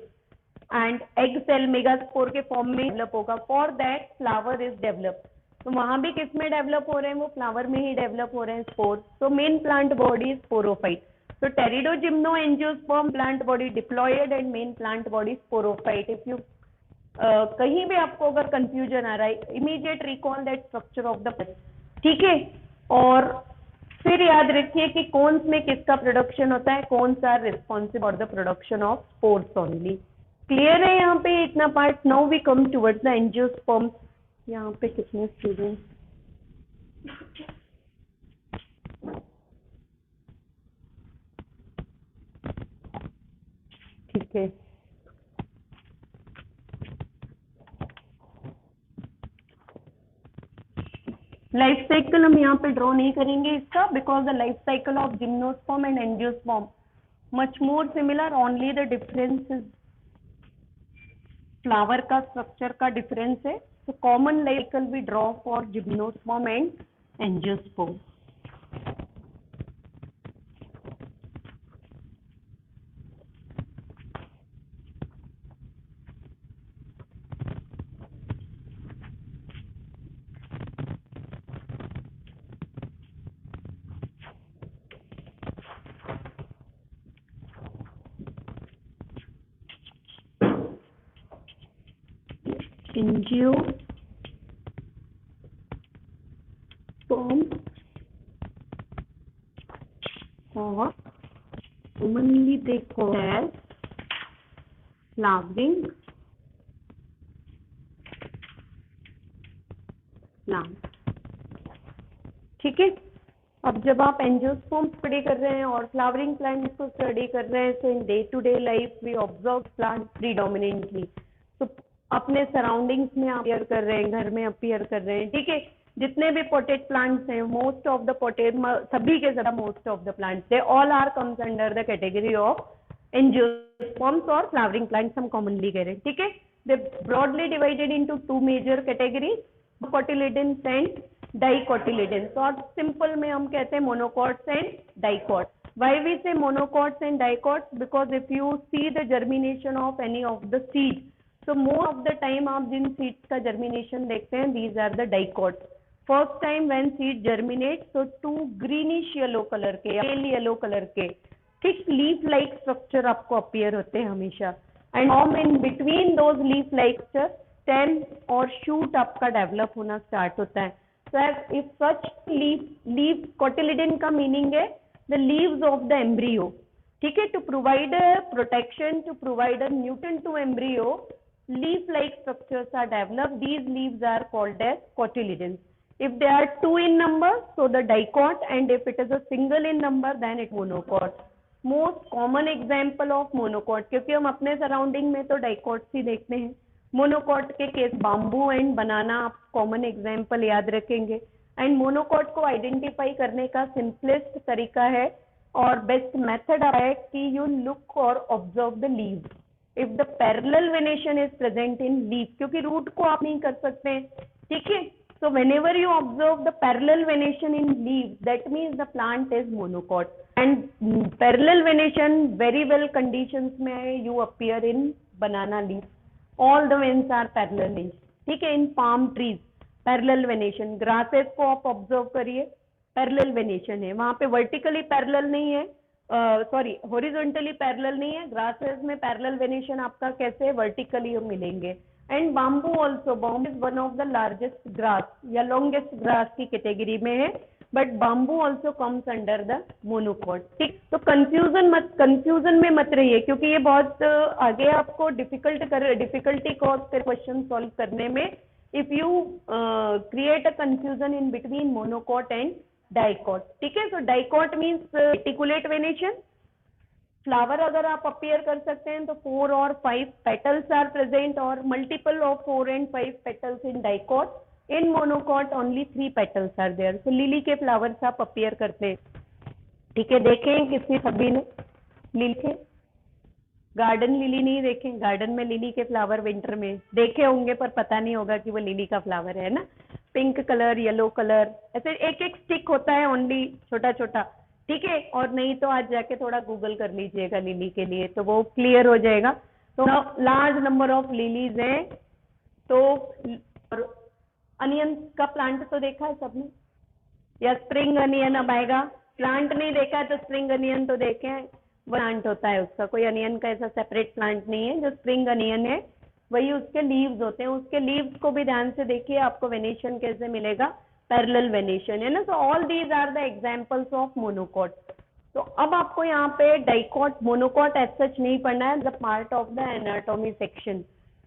and egg cell megaspore के form में develop होगा। For that flower is developed. तो वहां भी किस में develop हो रहे हैं, वो फ्लावर में ही डेवलप हो रहे हैं स्पोर्स। तो main plant body is sporophyte. So terido, gymno, angiosperm plant body diploid and main plant body sporophyte. If you कहीं भी आपको अगर कंफ्यूजन आ रहा है, immediate recall that structure of the, ठीक है? और फिर याद रखिए कि कौन में किसका प्रोडक्शन होता है, कौन सा responsible for the production of spores only. Clear है यहाँ पे इतना part? Now we come towards the angiosperm. यहाँ पे कितने स्टूडेंट्स, ठीक है, लाइफ साइकिल हम यहाँ पे ड्रॉ नहीं करेंगे इसका, because the life cycle of gymnosperm and angiosperm much more similar, only the difference is flower का स्ट्रक्चर का डिफरेंस है. तो common life cycle we draw for gymnosperm and angiosperm. Angiosperm or commonly they call as flowering plant. ठीक है, अब जब आप angiosperm study कर रहे हैं और फ्लावरिंग प्लांट को स्टडी कर रहे हैं, so in day to day life we observe plant predominantly. तो अपने सराउंडिंग्स में अपीयर कर रहे हैं, घर में अपीयर कर रहे हैं. ठीक है, जितने भी पोटेड प्लांट्स हैं, मोस्ट ऑफ द पोटेड, सभी के ज्यादा most of the plants, they all are comes under the category of angiosperms और फ्लावरिंग प्लांट्स हम कॉमनली कह रहे हैं. ठीक है, they broadly divided into two major categories, cotyledons and dicotyledons, और सिंपल में हम कहते हैं monocots and dicots. Why we say monocots and dicots? Because if you see the germination of any of the seed, so most of the time आप जिन seeds का germination देखते हैं, these are the dicots. First time when seed germinate, तो two greenish yellow colour के, pale yellow colour के thick leaf like structure आपको appear होते हैं हमेशा. And form in between those leaf like structure stem और शूट आपका develop होना स्टार्ट होता है. So if such leaf cotyledon का मीनिंग है the leaves of the embryo. ठीक है, to provide protection, to provide a nutrient to embryo, leaf-like structures are developed. These leaves are called as cotyledons. If they are two in number, so the dicot, and if it is a single in number, then it monocot. Most common example of monocot, क्योंकि हम अपने surrounding में तो dicots ही देखते हैं. Monocot के case bamboo and बनाना आप common example याद रखेंगे. एंड मोनोकॉट को आइडेंटिफाई करने का सिंपलेस्ट तरीका है और बेस्ट मेथड है कि यू लुक और observe the leaves. If the parallel venation is present in leaf, क्योंकि रूट को आप नहीं कर सकते. ठीक है, so whenever you observe the parallel venation in leaf, that means the plant is monocot. And parallel venation very well conditions में you appear in banana leaf. All the veins are parallel. ठीक है, in palm trees parallel venation. grasses को आप observe करिए, parallel venation है वहाँ पे, vertically parallel नहीं है, सॉरी हॉरिजॉन्टली पैरेलल नहीं है. ग्रासेस में पैरेलल वेनेशन आपका कैसे वर्टिकली मिलेंगे. And bamboo also, bamboo is one of the largest grass या लॉन्गेस्ट ग्रास की कैटेगरी में है, but bamboo also comes under the monocot. ठीक, तो कंफ्यूजन में मत रहिए, क्योंकि ये बहुत आगे आपको डिफिकल्टी कॉज कर क्वेश्चन सॉल्व करने में. If you create a confusion in between monocot and dicot. ठीक है, so dicot means reticulate venation. Flower अगर आप अपीयर कर सकते हैं तो 4 और 5 पेटल्स आर प्रेजेंट, और multiple of 4 and 5 petals in dicot. In monocot only 3 petals are there. So lily के फ्लावर्स आप अपीयर करते हैं. ठीक है, देखें किसी सभी ने लिली के गार्डन लिली नहीं देखे? गार्डन में लिली के फ्लावर विंटर में देखे होंगे, पर पता नहीं होगा कि वो लिली का फ्लावर है ना. पिंक कलर, येलो कलर, ऐसे एक एक स्टिक होता है ओनली, छोटा छोटा. ठीक है, और नहीं तो आज जाके थोड़ा गूगल कर लीजिएगा लिली के लिए, तो वो क्लियर हो जाएगा. तो लार्ज नंबर ऑफ लिलीज हैं. तो अनियन का प्लांट तो देखा है सबने, या स्प्रिंग अनियन अब आएगा. प्लांट नहीं देखा है तो स्प्रिंग अनियन तो देखे हैं. प्लांट होता है उसका, कोई अनियन का ऐसा सेपरेट प्लांट नहीं है. जो स्प्रिंग अनियन है वही उसके लीव्स होते हैं. उसके लीव्स को भी ध्यान से देखिए, आपको वेनेशन कैसे मिलेगा, पैरेलल वेनेशन है ना. So all these are the examples of monocot. तो अब आपको यहाँ पे डाइकॉट मोनोकॉट एज सच नहीं पढ़ना है, the part of the anatomy section,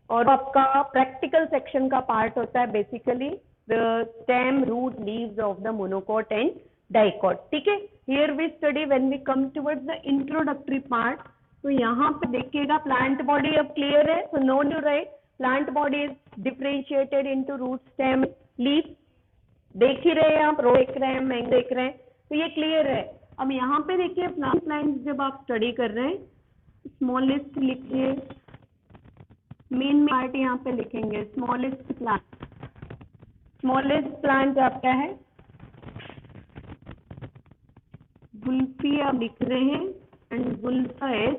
और आपका प्रैक्टिकल सेक्शन का पार्ट होता है basically stem, root, leaves of the monocot and dicot. ठीक है, here we study when we come towards the introductory part. तो यहाँ पे देखिएगा प्लांट बॉडी अब क्लियर है, so no need to write. Plant body is differentiated into root, stem, leaf. देख ही रहे हैं आप, रो देख रहे हैं, मैंग देख रहे हैं, तो ये क्लियर है. अब यहाँ पे देखिए प्लांट जब आप स्टडी कर रहे हैं, स्मॉलेस्ट लिखिए, मेन पार्ट यहाँ पे लिखेंगे स्मॉलेस्ट प्लांट. स्मॉलेस्ट प्लांट आपका है वुल्फी, आप लिख रहे हैं, एंड वुल्फा इज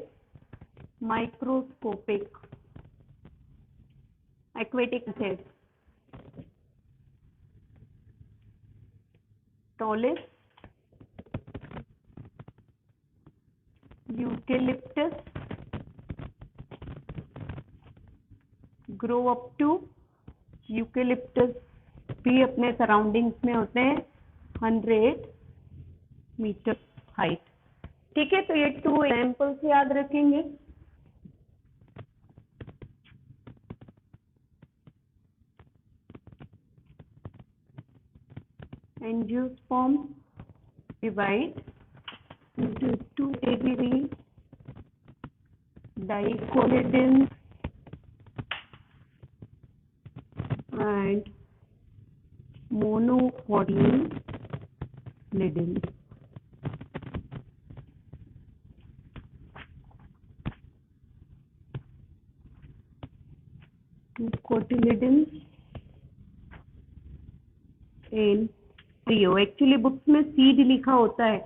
माइक्रोस्कोपिक aquatic है. tallest eucalyptus grow up to, eucalyptus भी अपने सराउंडिंग्स में होते हैं 100 मीटर हाइट. ठीक है, तो ये 2 एग्जाम्पल्स याद रखेंगे. Angiosperm divide into 2 ABV, dicotyledons and monocotyledons. Cotyledons in embryo. Actually books में seed लिखा होता है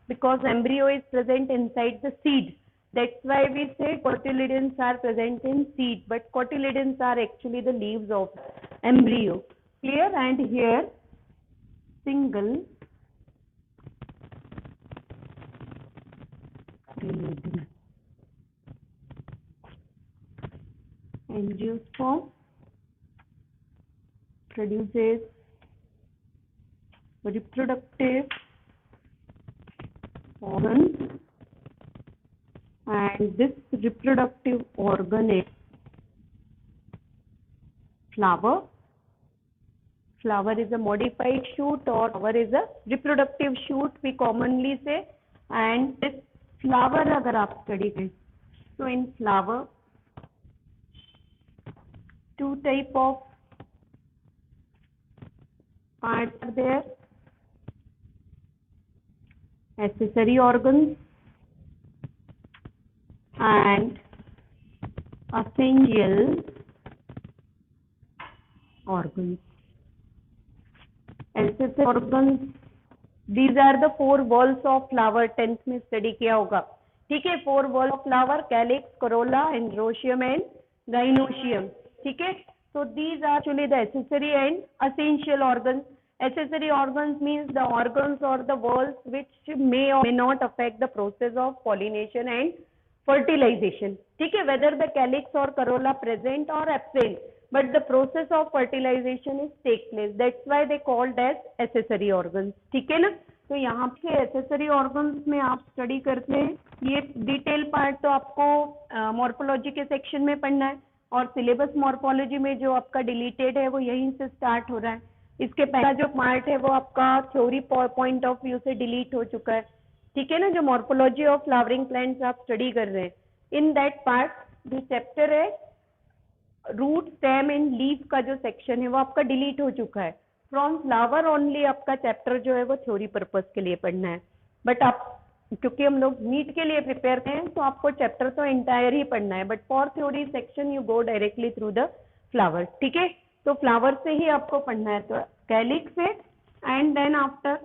because embryo is present inside the seed. That's why we say cotyledons are present in seed, but cotyledons are actually the leaves of embryo. Clear? And here single cotyledon. Angiosperm produces reproductive organ, and this reproductive organ is flower. Flower is a modified shoot, or flower is a reproductive shoot, we commonly say. And this flower अगर आप study करें, so in flower 2 type of parts are there: accessory organs and essential organs. Accessory organs, these are the 4 walls of flower. 10th में study किया होगा. ठीक है, 4 walls of flower: calyx, corolla, androecium and gynoecium. ठीक है, so these are actually the accessory and essential organs. Accessory organs means the organs or the walls which may or may not affect the process of pollination and fertilization. ठीक है, whether the calyx or corolla present or absent, but the process of fertilization is take place. That's why they called as accessory organs. ठीक है ना. तो यहाँ पे accessory organs में आप स्टडी करते हैं. ये डिटेल पार्ट तो आपको मॉर्फोलॉजी के सेक्शन में पढ़ना है, और सिलेबस मॉर्फोलॉजी में जो आपका डिलीटेड है वो यहीं से स्टार्ट हो रहा है. इसके पहला जो पार्ट है वो आपका थ्योरी पॉइंट ऑफ व्यू से डिलीट हो चुका है. ठीक है ना, जो मॉर्फोलॉजी ऑफ फ्लावरिंग प्लांट्स आप स्टडी कर रहे हैं, इन दैट पार्ट जो चैप्टर है रूट, स्टेम एंड लीफ का जो सेक्शन है वो आपका डिलीट हो चुका है. फ्रॉम फ्लावर ओनली आपका चैप्टर जो है वो थ्योरी पर्पस के लिए पढ़ना है. बट आप, क्योंकि हम लोग नीट के लिए प्रिपेयर हैं, तो आपको चैप्टर तो एंटायर ही पढ़ना है, but for theory section you go directly through the flower. ठीक है, तो फ्लावर से ही आपको पढ़ना है. तो कैलिक्स है एंड देन आफ्टर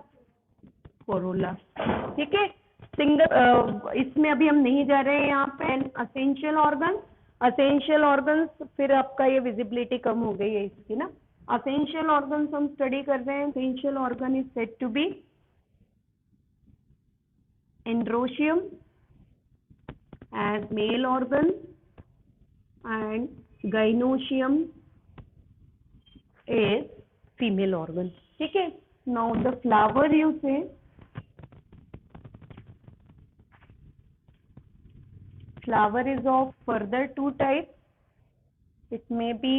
कोरोला. ठीक है, सिंगल इसमें अभी हम नहीं जा रहे हैं. यहाँ पे असेंशियल ऑर्गन, असेंशियल ऑर्गन्स, फिर आपका ये विजिबिलिटी कम हो गई है इसकी ना. असेंशियल ऑर्गन्स हम स्टडी कर रहे हैं. Essential organ is said to be androecium as male organ and gynoecium is female organ. ठीक है, now the flower you say flower is of further 2 types. It may be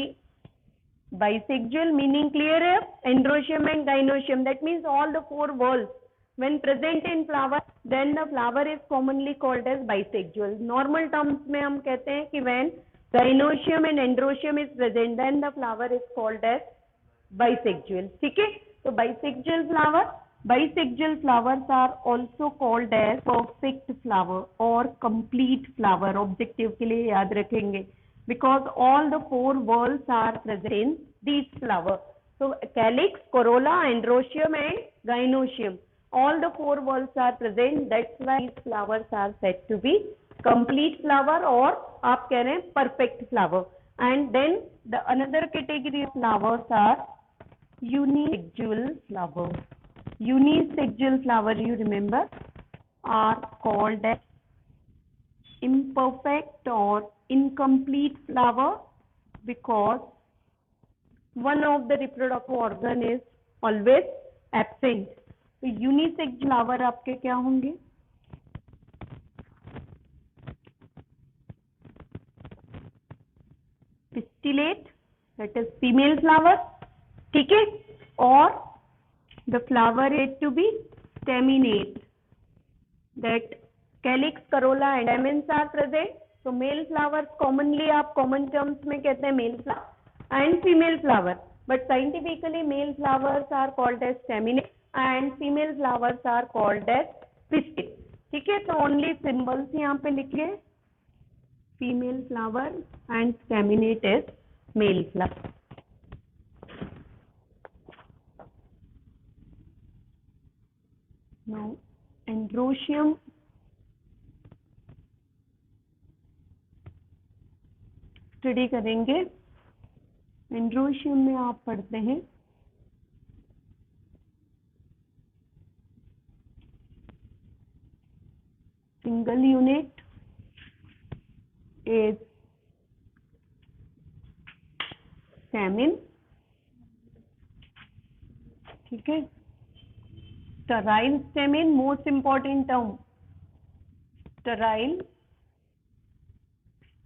Bisexual meaning clear है. Androecium and gynoecium, that means all the four whorls when present in flower, then the flower is commonly called as bisexual. Normal terms में हम कहते हैं कि when gynoecium and androecium is present, then the flower is called as bisexual. ठीक है, तो bisexual flowers are also called as perfect flower or complete flower. Objective के लिए याद रखेंगे, because all the four whorls are present in these flowers. So calyx, corolla, androecium and gynoecium, all the four whorls are present. That's why these flowers are said to be complete flower or आप कह रहे हैं perfect flower. And then the another category of flowers are unisexual flower. Unisexual flower, you remember, are called as imperfect or incomplete flower because one of the reproductive organ is always absent. तो unisex flower आपके क्या होंगे? Pistillate, that is female flower. ठीक है, और the flower is to be staminate, that calyx, corolla and stamens are present. So male flowers commonly आप common terms में कहते हैं male flower and female flower, but scientifically male flowers are called as staminate and female flowers are called as pistil. ठीक है, तो only symbols यहाँ पे लिखिए, female flower and staminate is male flower. Now androecium study करेंगे. Androecium में आप पढ़ते हैं सिंगल यूनिट is stamen. ठीक है, sterile stamen, most important term, sterile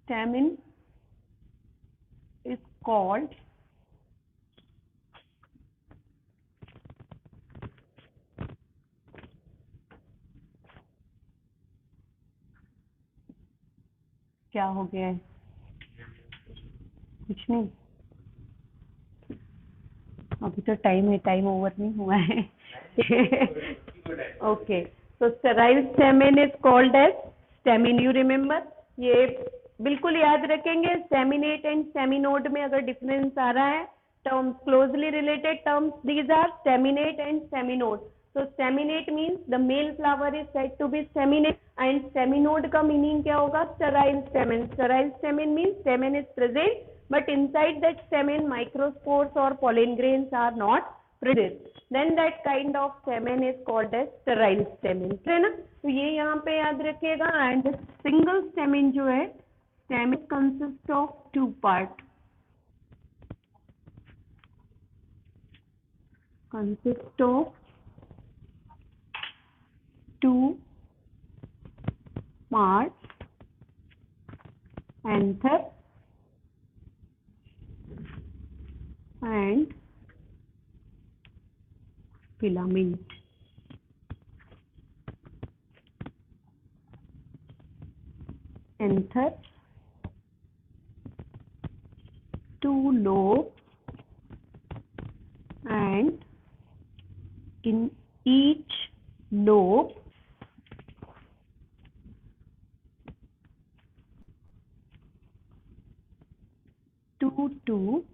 stamen is called क्या हो गया है? कुछ नहीं, अभी तो टाइम है, टाइम ओवर नहीं हुआ है. ओके, तो sterile stamen is called as stamen. You remember, ये बिल्कुल याद रखेंगे. स्टेमिनेट एंड स्टेमिनोड में अगर डिफरेंस आ रहा है, terms closely related terms, these are staminate and staminode. So staminate means the male flower is said to be staminate and staminode का meaning क्या होगा? Sterile stamen. Sterile stamen means stamen is present but inside that stamen microspores or pollen grains are not present. Then that kind of stamen is called as sterile stamen. है ना? तो ये यहाँ पे याद रखिएगा. And single stamen जो है, stamen consists of two parts. Consist of two parts, anther and filament. Anther, two lobes, and in each lobe two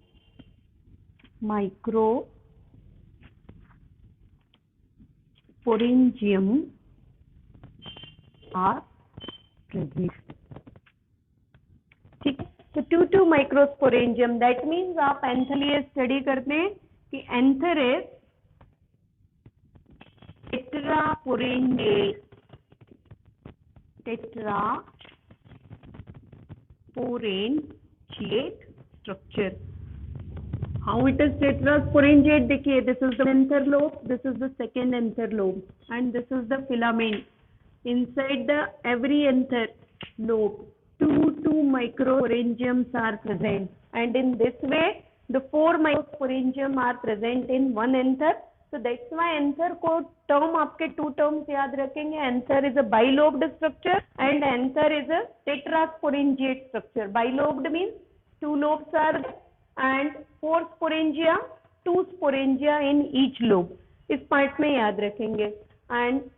microsporangium are present. ठीक है, तो टू माइक्रोस्पोरेंजियम, दैट मीन्स आप एंथर लिए study करते हैं कि anther is tetrasporangiate structure. How it is tetrasporangiate? देखिए, this is the anther lobe, this is the second anther lobe, and this is the filament. Inside the every anther lobe, two microsporangiums are present, and in this way The 4 myosporangium are present in one anther. So that's why anther को term आपके 2 terms याद रखेंगे. Anther is a bilobed structure and anther is a tetrasporangiate structure. Bilobed means 2 lobes are and 4 sporangia, 2 sporangia in each lobe. इस part में याद रखेंगे. And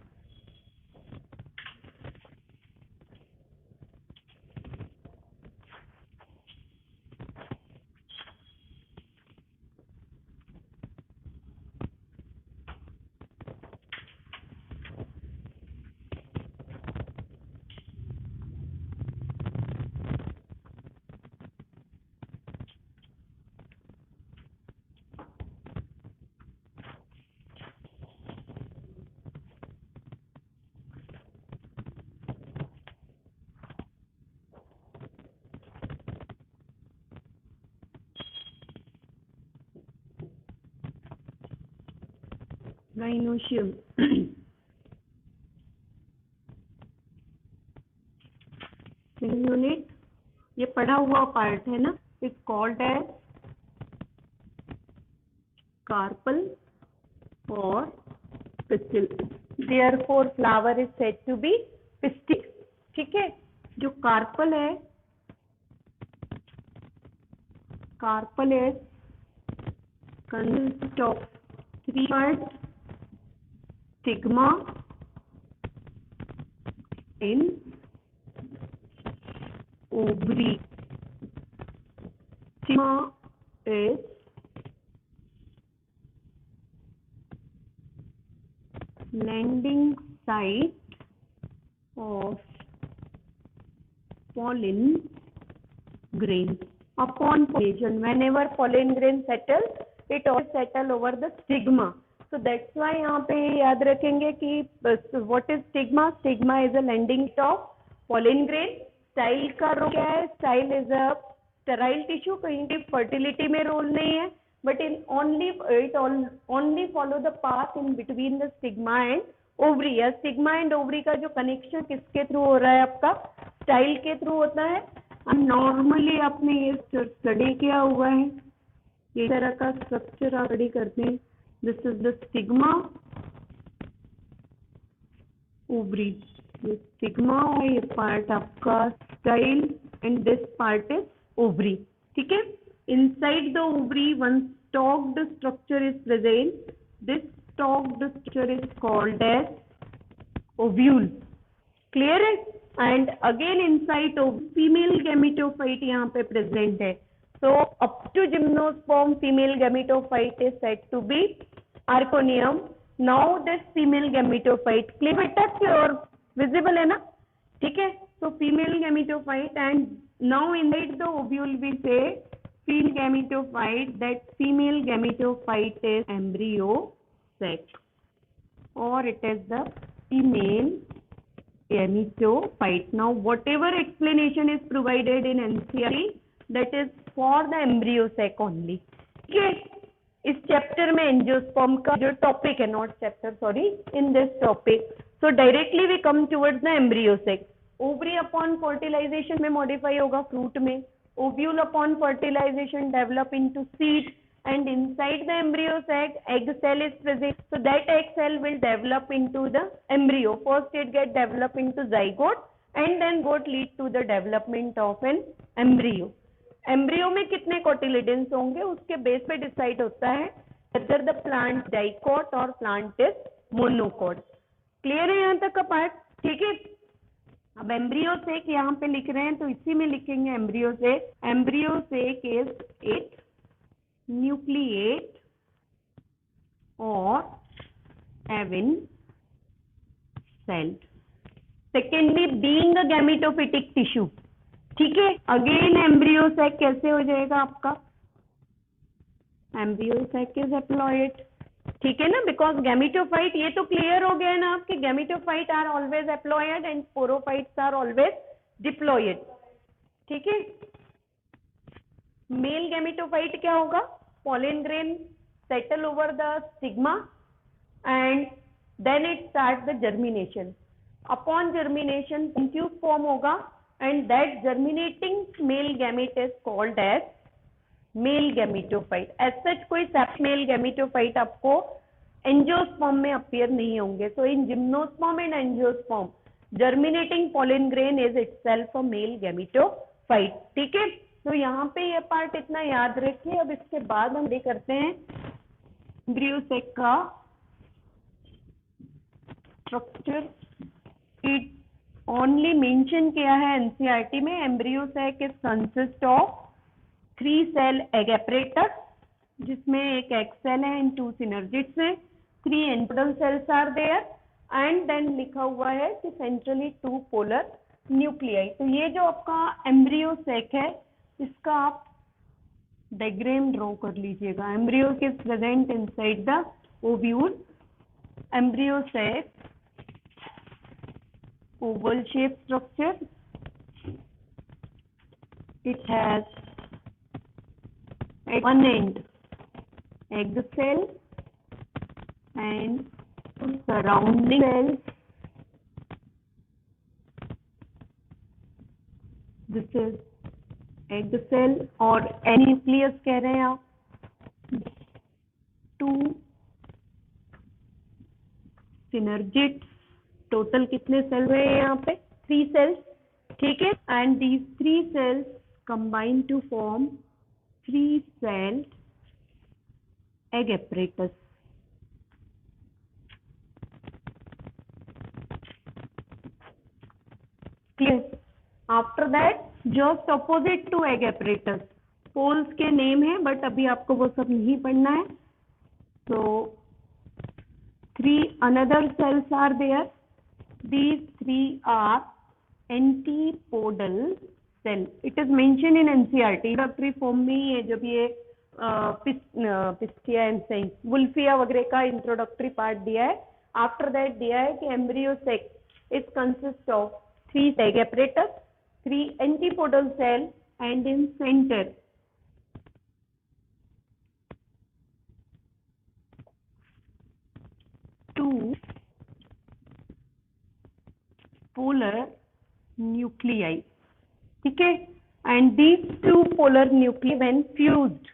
gynoecium. Unit ये पढ़ा हुआ पार्ट है ना, इज कॉल्ड एज कार्पल और pistil. Therefore flower is said to be pistil. ठीक है, जो कार्पल है, carpel is consist of 3 parts: stigma in ovary. Stigma is landing site of pollen grain. Upon pollination, whenever pollen grain settles, it all settle over the stigma. So that's why यहाँ पे याद रखेंगे कि what is stigma? Stigma is a landing of pollen grain. Style का role क्या है? Style is a sterile tissue. कहीं भी fertility में रोल नहीं है, but in only follow the path in between the stigma and ovary. या stigma and ovary का जो connection किसके थ्रू हो रहा है? आपका style के थ्रू होता है. नॉर्मली आपने ये स्टडी किया हुआ है, ये तरह का स्ट्रक्चर आप स्टडी करते हैं. This is the stigma, ovary. ये स्टिग्मा है, ये पार्ट आपका style and this part is ovary. ठीक है, inside the ovary one stalked structure is present. This stalked structure is called as ovule. Clear है? And again inside female gametophyte यहाँ पे present है. So up to gymnosperm, female gametophyte is said to be arconium. Now this female gametophyte, clear बेटा, और visible है ना? ठीक है, so female gametophyte, and now inside the ovule we say female gametophyte. That female gametophyte is embryo sac, or it is the female gametophyte. Now whatever explanation is provided in NCERT, that is for the embryo sac only. ठीक है, इस chapter में angiosperm का जो topic है, not chapter, sorry, in this topic. So directly we come towards the embryo sac. Ovary upon fertilization में modify होगा fruit में. Ovule upon fertilization develop into seed, and inside the embryo sac egg cell is present. So that egg cell will develop into the embryo. First it get develop into zygote and then got lead to the development of an embryo. Embryo में कितने cotyledons होंगे उसके base पे decide होता है whether the plant dicot और plant is monocot. Clear है यहाँ तक का पार्ट? ठीक है, अब एम्ब्रियो सेक यहाँ पे लिख रहे हैं तो इसी में लिखेंगे embryo sac. Embryo sac is it nucleate और having cell. Secondly, being a gametophytic tissue. ठीक है, अगेन एम्ब्रियो सैक कैसे हो जाएगा आपका? Embryo sac is haploid. ठीक है ना, बिकॉज गैमेटोफाइट, ये तो क्लियर हो गया ना आपके, gametophyte are always haploid and sporophytes are always diploid. ठीक है, मेल गैमेटोफाइट क्या होगा? pollen grain settle over the stigma and then it starts the germination. Upon germination tube form होगा and that germinating male gamete is called as male gametophyte. As such कोई male gametophyte आपको angiosperm में appear नहीं होंगे। So in gymnosperm and angiosperm germinating pollen grain is itself a male gametophyte. ठीक है, तो यहाँ पे ये पार्ट इतना याद रखिए। अब इसके बाद हम ये करते हैं एम्ब्रियो सेक का स्ट्रक्चर। इट ओनली मेंशन किया है एनसीईआरटी में, embryo sac is consist of 3 cell egg apparatus, जिसमें एक एग सेल है एंड 2 synergids है, 3 antipodal cells are there and then लिखा हुआ है कि सेंट्रली 2 पोलर न्यूक्लियाई। तो ये जो आपका एम्ब्रियो सेक है इसका आप डायग्राम ड्रॉ कर लीजिएगा। Embryo is present inside the ovule. Embryo sac oval shape structure. It has at one end egg cell and surrounding cells. This is egg cell और nucleus कह रहे हैं आप। 2 synergids, टोटल कितने सेल हुए हैं यहाँ पे? 3 सेल्स। ठीक है, and these 3 cells combine to form 3 cell egg apparatus। Clear? After that just opposite to egg apparatus poles के नेम है, बट अभी आपको वो सब नहीं पढ़ना है। तो 3 another cells are there. These 3 are antipodal cell. It is mentioned in NCERT introductory form में ही है। जब ये पिस्टिया एंड वुल्फिया वगैरह का इंट्रोडक्टरी पार्ट दिया है, आफ्टर दैट दिया है कि embryo sac is consist of 3 egg apparatus, 3 antipodal cell and in center 2 polar nuclei। ठीक है, and these 2 polar nuclei when fused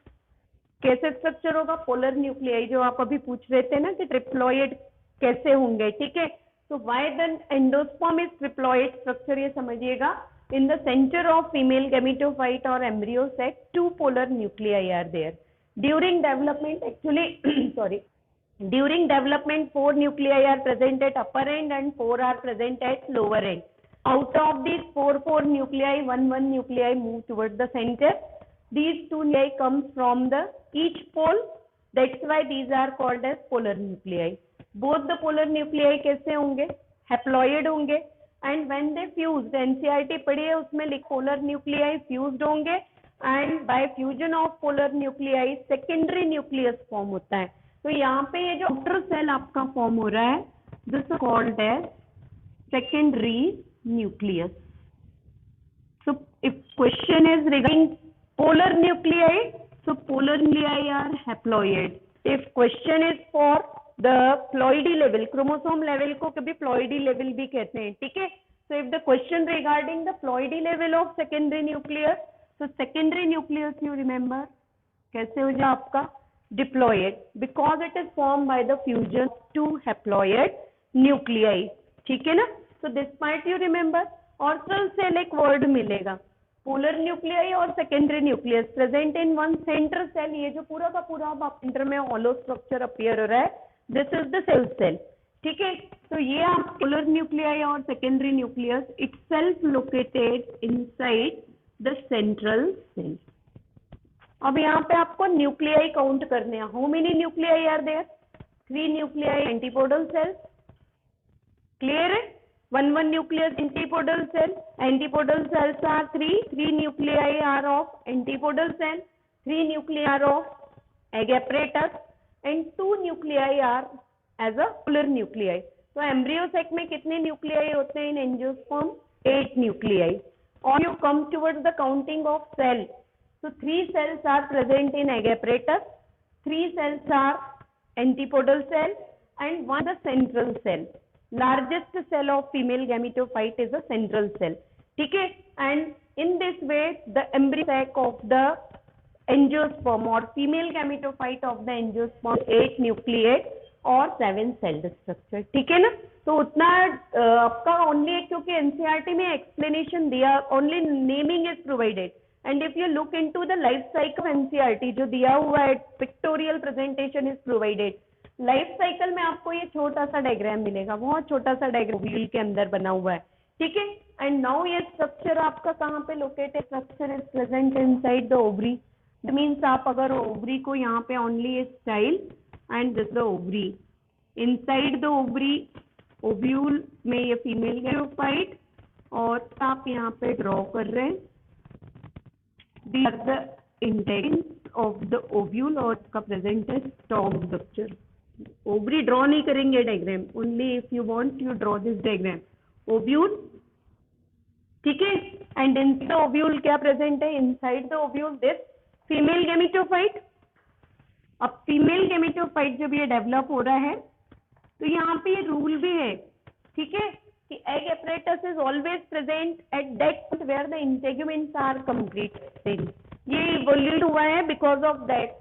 कैसे स्ट्रक्चर होगा? पोलर न्यूक्लियाई जो आप अभी पूछ रहे थे ना कि ट्रिप्लॉइड कैसे होंगे। ठीक है, तो why then endosperm is triploid structure, ये समझिएगा। In the centre of female gametophyte और embryo sac 2 polar nuclei are there. During development actually sorry during development 4 nuclei are present at upper end and 4 are present at lower end. Out of these 4 nuclei, 1 nuclei move towards the center. These 2 nuclei comes from the each pole. That's why these are called as polar nuclei. Both the polar nuclei कैसे होंगे? Haploid होंगे। And when they fused, NCERT पढ़ी है उसमें polar nuclei fused होंगे and by fusion of polar nuclei secondary nucleus form होता है। तो यहाँ पे ये जो आउटर सेल आपका फॉर्म हो रहा है this is called as secondary nucleus. So if question is regarding polar nuclei, so polar nuclei are haploid. If question is for the ploidy level, chromosome level को कभी प्लॉइडी लेवल भी कहते हैं। ठीक है, so if the question regarding the ploidy level of secondary nucleus, तो secondary nucleus you remember कैसे हो जाए आपका? Diploid, because it is formed by the fusion of 2 haploid nuclei। ठीक है ना? So this part you remember। Orthogonal cell एक word मिलेगा, पोलर न्यूक्लियाई और secondary nucleus present in one centre cell. ये जो पूरा का पूरा आप सेंटर में हॉलो स्ट्रक्चर अपीयर हो रहा है, this is the cell cell. ठीक है, तो ये आप पोलर न्यूक्लियाई और secondary nucleus itself located inside the central cell. अब यहाँ पे आपको न्यूक्लियाई काउंट करने हैं। How many nuclei are there? 3 nuclei antipodal cells. Clear है? 1 nucleus antipodal cell. Antipodal cells are 3 nuclei are of antipodal cell, 3 nuclei are of egg apparatus and 2 nuclei are as a polar nuclei. तो embryo sac में कितने nuclei होते हैं in angiosperm? 8 nuclei. और you come towards the counting of cell, so 3 cells are present in egg apparatus, 3 cells are antipodal cell and 1 the central cell. Largest cell of female gametophyte is a central cell। ठीक है, and in this way the embryo sac of the angiosperm और female gametophyte of the angiosperm 8 nucleate और 7 sailed structure, ठीक है ना। तो उतना आपका ओनली, क्योंकि एनसीईआरटी में एक्सप्लेनेशन दिया, only naming is provided, and if you look into the life cycle NCERT जो दिया हुआ है, pictorial presentation is provided. Life cycle में आपको ये छोटा सा डायग्राम मिलेगा, बहुत छोटा सा डायग्राम व्हील के अंदर बना हुआ है, ठीक है। एंड नाउ ये स्ट्रक्चर आपका कहाँ पे located, structure is present inside the ovary. That means आप अगर ओवरी को यहाँ पे only style and this the ovary, inside the ovary ovule में ये फीमेल गैमेटोफाइट, और आप यहाँ पे ड्रॉ कर रहे हैं these are the intestines of the ovule और इसका प्रेजेंट है स्टॉर्म स्ट्रक्चर। ओवरी ड्रॉ नहीं करेंगे diagram, only if you want you draw this diagram. Ovule, ठीक है, एंड इन द ओव्यूल क्या प्रेजेंट है, inside the ovule this female gametophyte. अब फीमेल गैमेटोफाइट जब ये डेवलप हो रहा है तो यहाँ पे ये रूल भी है, ठीक है, कि egg apparatus is always present at that point where the integuments are completed। ये इवोल्यूट हुआ है because of that.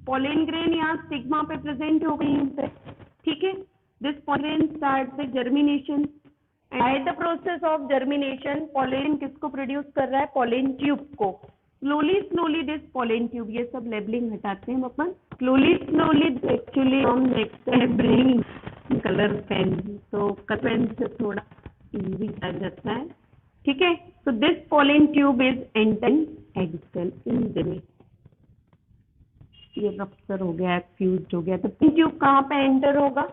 pollen grain यहाँ स्टिग्मा पे प्रेजेंट हो गई है, ठीक है। This pollen starts the germination and by the process of germination pollen किसको प्रोड्यूस कर रहा है, pollen tube को। स्लोली दिस pollen tube, ये सब लेबलिंग हटाते हैं अपन, स्लोली एक्चुअली हम next time bring colour pen, तो कलर पेन से थोड़ा इजी आ जाता है, ठीक है। तो this pollen tube is entering egg cell in this, ये रप्चर हो गया, फ्यूज हो गया, तो pollen tube कहाँ पे एंटर होगा,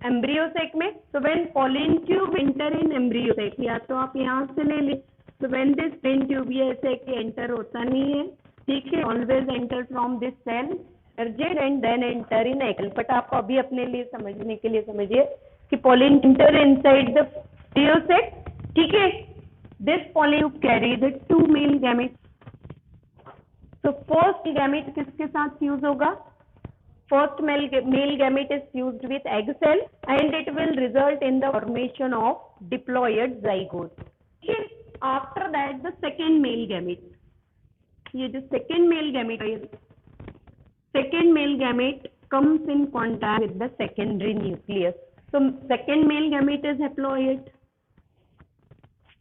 एम्ब्रियो सेक में। तो when pollen tube enter in embryo sac, या तो आप यहाँ से ले लें, तो व्हेन दिस pollen tube, ये ऐसे कि एंटर होता नहीं है, ठीक है, always enter from this cell and then enter in egg. But आप अभी अपने लिए समझने के लिए समझिए कि pollen enter inside the embryo sac, ठीक है। This pollen tube carry the 2 male gametes। तो फर्स्ट गैमेट किसके साथ फ्यूज होगा, first male gamete is fused with egg cell and it will result in the formation of diploid zygote। After that the second male gamete, ये जो second male gamete comes in contact with the secondary nucleus। So second male gamete is haploid,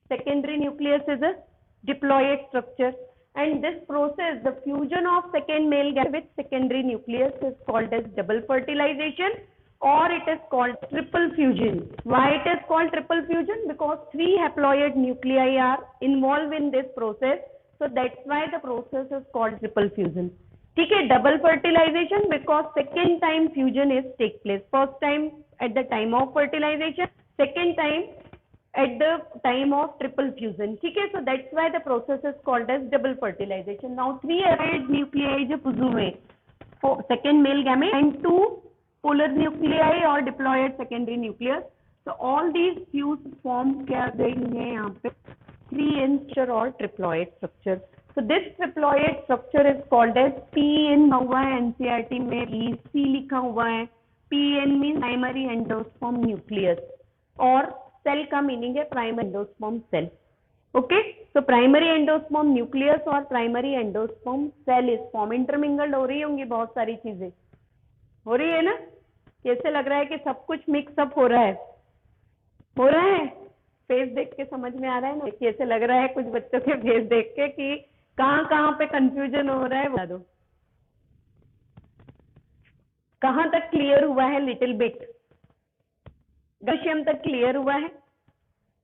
secondary nucleus is a diploid structure, and this process, the fusion of second male gamete with secondary nucleus, is called as double fertilization, or it is called triple fusion। Why it is called triple fusion? Because 3 haploid nuclei are involved in this process, so that's why the process is called triple fusion, ठीक है। Double fertilization because second time fusion is take place, first time at the time of fertilization, second time at the time of triple fusion, ठीक है। So that's why the process is called as double fertilization। Now 3 haploid nuclei जो fuse हुए, second male gamete and 2 polar nuclei or diploid secondary nucleus, so all these fuse form क्या देंगे यहाँ पे 3N structure or triploid structure। So this triploid structure is called as PN हुआ है NCERT में, PC लिखा हुआ है। PN means primary endosperm nucleus और सेल का मीनिंग है प्राइमरी एंडोस्पर्म सेल, ओके। तो प्राइमरी एंडोस्पर्म न्यूक्लियस और primary endosperm cell is form, intermingled हो रही होंगी बहुत सारी चीजें, हो रही है ना। कैसे लग रहा है कि सब कुछ मिक्सअप हो रहा है, हो रहा है, फेस देख के समझ में आ रहा है ना, कैसे लग रहा है कुछ बच्चों के फेस देख के कि कहाँ पे कंफ्यूजन हो रहा है, बता दो कहाँ तक क्लियर हुआ है, लिटिल बिट गाइनोशियम तक क्लियर हुआ है।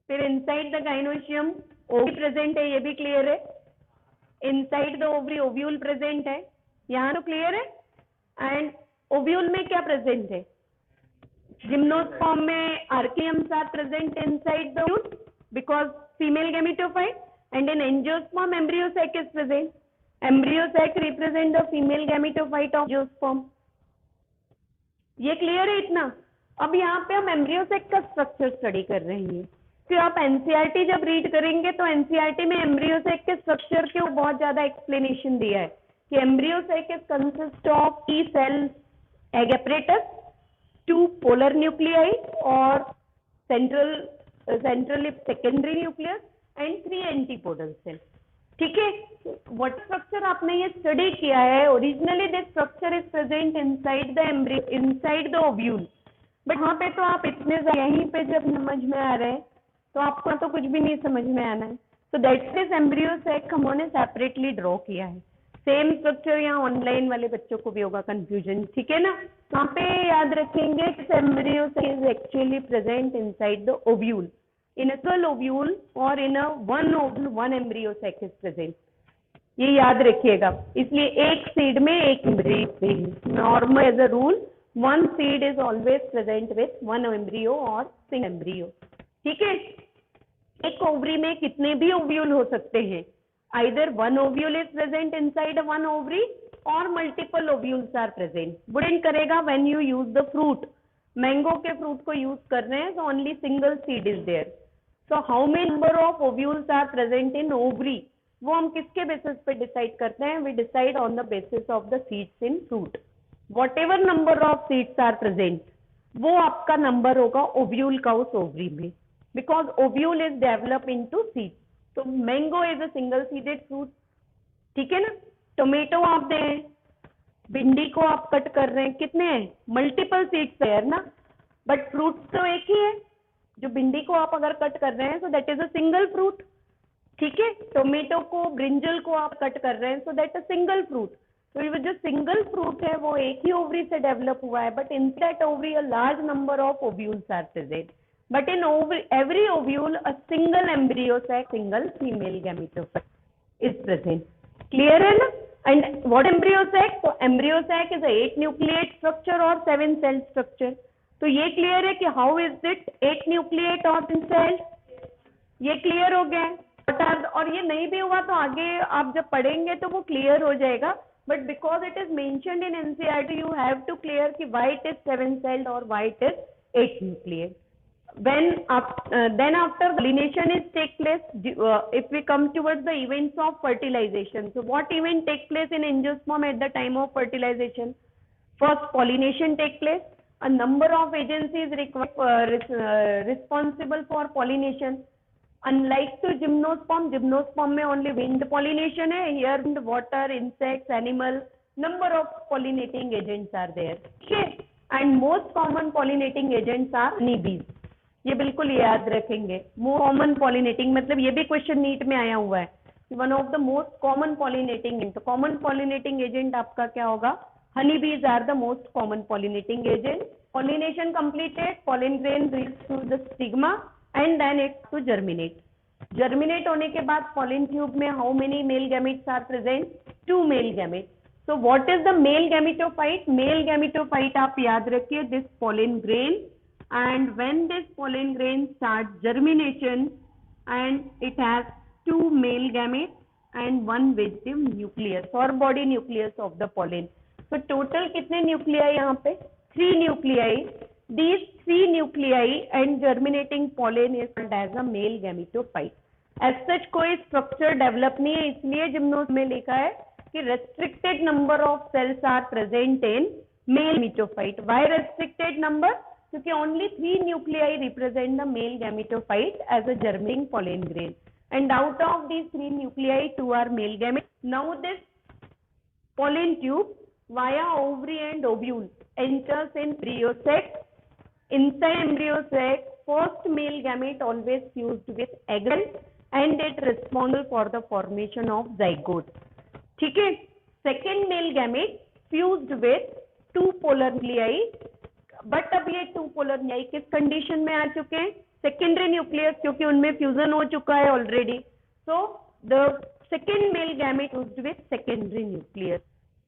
फिर inside the gynoecium ovary present है, ये भी क्लियर है। Inside the ovary ovule present है, यहाँ तो क्लियर है। एंड ओव्यूल में क्या प्रेजेंट है, जिम्नोस्पर्म में आर्कियम्स are present inside the ovule because female gametophyte, and in angiosperm embryo sac is present. Embryo sac represent the female gametophyte of angiosperm. ये क्लियर है इतना। अब यहाँ पे हम एम्ब्रियो सैक का स्ट्रक्चर स्टडी कर रहे हैं, फिर आप एनसीईआरटी जब रीड करेंगे तो एनसीईआरटी में एम्ब्रियो सैक के स्ट्रक्चर के बहुत ज्यादा एक्सप्लेनेशन दिया है कि embryo sac is consist of 3 cells, egg apparatus, 2 polar nuclei और centrally secondary nucleus and 3 antipodal cell, ठीक है, व्हाट स्ट्रक्चर आपने ये स्टडी किया है, originally this structure is present inside the embryo, inside the ovule, but वहाँ पे तो आप इतने यहीं पे जब समझ में आ रहे हैं तो आपको तो कुछ भी नहीं समझ में आना है। तो दैट इज एम्ब्रियो सैक हमने सेपरेटली ड्रॉ किया है। सेम स्ट्रक्चर यहाँ ऑनलाइन वाले बच्चों को भी होगा कंफ्यूजन, ठीक है ना। वहाँ पे याद रखेंगे embryo sac is actually present inside the ovule, in a single ovule or in a one ovule one embryo sac is present, ये याद रखिएगा। इसलिए एक सीड में एक embryo, normal as a rule one seed is always present with one embryo और single embryo, ठीक है। एक ओवरी में कितने भी ओव्यूल हो सकते हैं, either one ovule is present inside one ovary और multiple ovules are present. Wouldn't करेगा when you use the fruit, mango के फ्रूट को यूज कर रहे हैं तो only single seed is there. So how many number of ovules are present in ovary, वो हम किसके बेसिस पे डिसाइड करते हैं, we decide on the basis of the seeds in fruit. Whatever number of seeds are present वो आपका number होगा ovule का उस ओवरी में, because ovule is develop into seed. तो mango is a single seeded fruit, ठीक है ना। टोमेटो आप दें, भिंडी को आप कट कर रहे हैं, कितने हैं, मल्टीपल सीड्स है ना, बट फ्रूट तो एक ही है। जो भिंडी को आप अगर कट कर रहे हैं so that is a single fruit, ठीक है। टोमेटो को, ब्रिंजल को आप कट कर रहे हैं so that a single fruit. तो ये जो सिंगल फ्रूट है वो एक ही ओवरी से डेवलप हुआ है, but in that ovary a large number of ovules are present, but in every ovule a single embryo sac, single female gametophyte is present. Clear है ना। And what embryo sac? तो embryo sac is a 8 nucleate structure or 7 cell structure. तो ये clear है कि how is it 8 nucleate or 7 cells? ये clear हो गया है। और ये नहीं भी हुआ तो आगे आप जब पढ़ेंगे तो वो क्लियर हो जाएगा, but because it is mentioned in NCERT you have to clear कि why it is 7 celled or why it is 8 nucleate. When then after pollination is take place, if we come towards the events of fertilization, so what event take place in angiosperm at the time of fertilization? First pollination take place, a number of agencies responsible for pollination. Unlike to gymnosperm में only wind pollination है, here wind, water, insects, animal, number of pollinating agents are there, okay? And most common pollinating agents are honeybees, ये बिल्कुल याद रखेंगे। Most common pollinating मतलब ये भी question NEET में आया हुआ है, one of the most common pollinating, तो कॉमन पॉलिनेटिंग एजेंट आपका क्या होगा, honey bees are the most common pollinating agent. Pollination completed, pollen grain reach to the stigma and then it to germinate. Germinate होने के बाद pollen tube में how many male gametes are present, 2 male gamete. So what is the male gametophyte, male gametophyte आप याद रखिए this pollen grain, and when this pollen grain starts germination and it has 2 male gametes and 1 visible nucleus or body nucleus of the pollen. So total कितने nuclei यहाँ पे, 3 nuclei. These 3 nuclei and germinating pollen is called as a male gametophyte. As such कोई structure develop नहीं है, इसलिए जिम्नोस में लिखा है कि restricted number of cells are present in male gametophyte. Why restricted number? क्योंकि only 3 nuclei represent the male gametophyte as a germinating pollen grain, and out of these 3 nuclei 2 are male gametes. Now this pollen tube via ovary and ovule enters in embryo sac. Inside embryo sac first male gamete always fused with egg cell and it responsible for the formation of zygote, ठीक है। second male gamete fused with 2 polar nuclei, but अब ये 2 polar nuclei किस condition में आ चुके हैं, secondary nucleus, क्योंकि उनमें फ्यूजन हो चुका है already. So the second male gamete used with secondary nucleus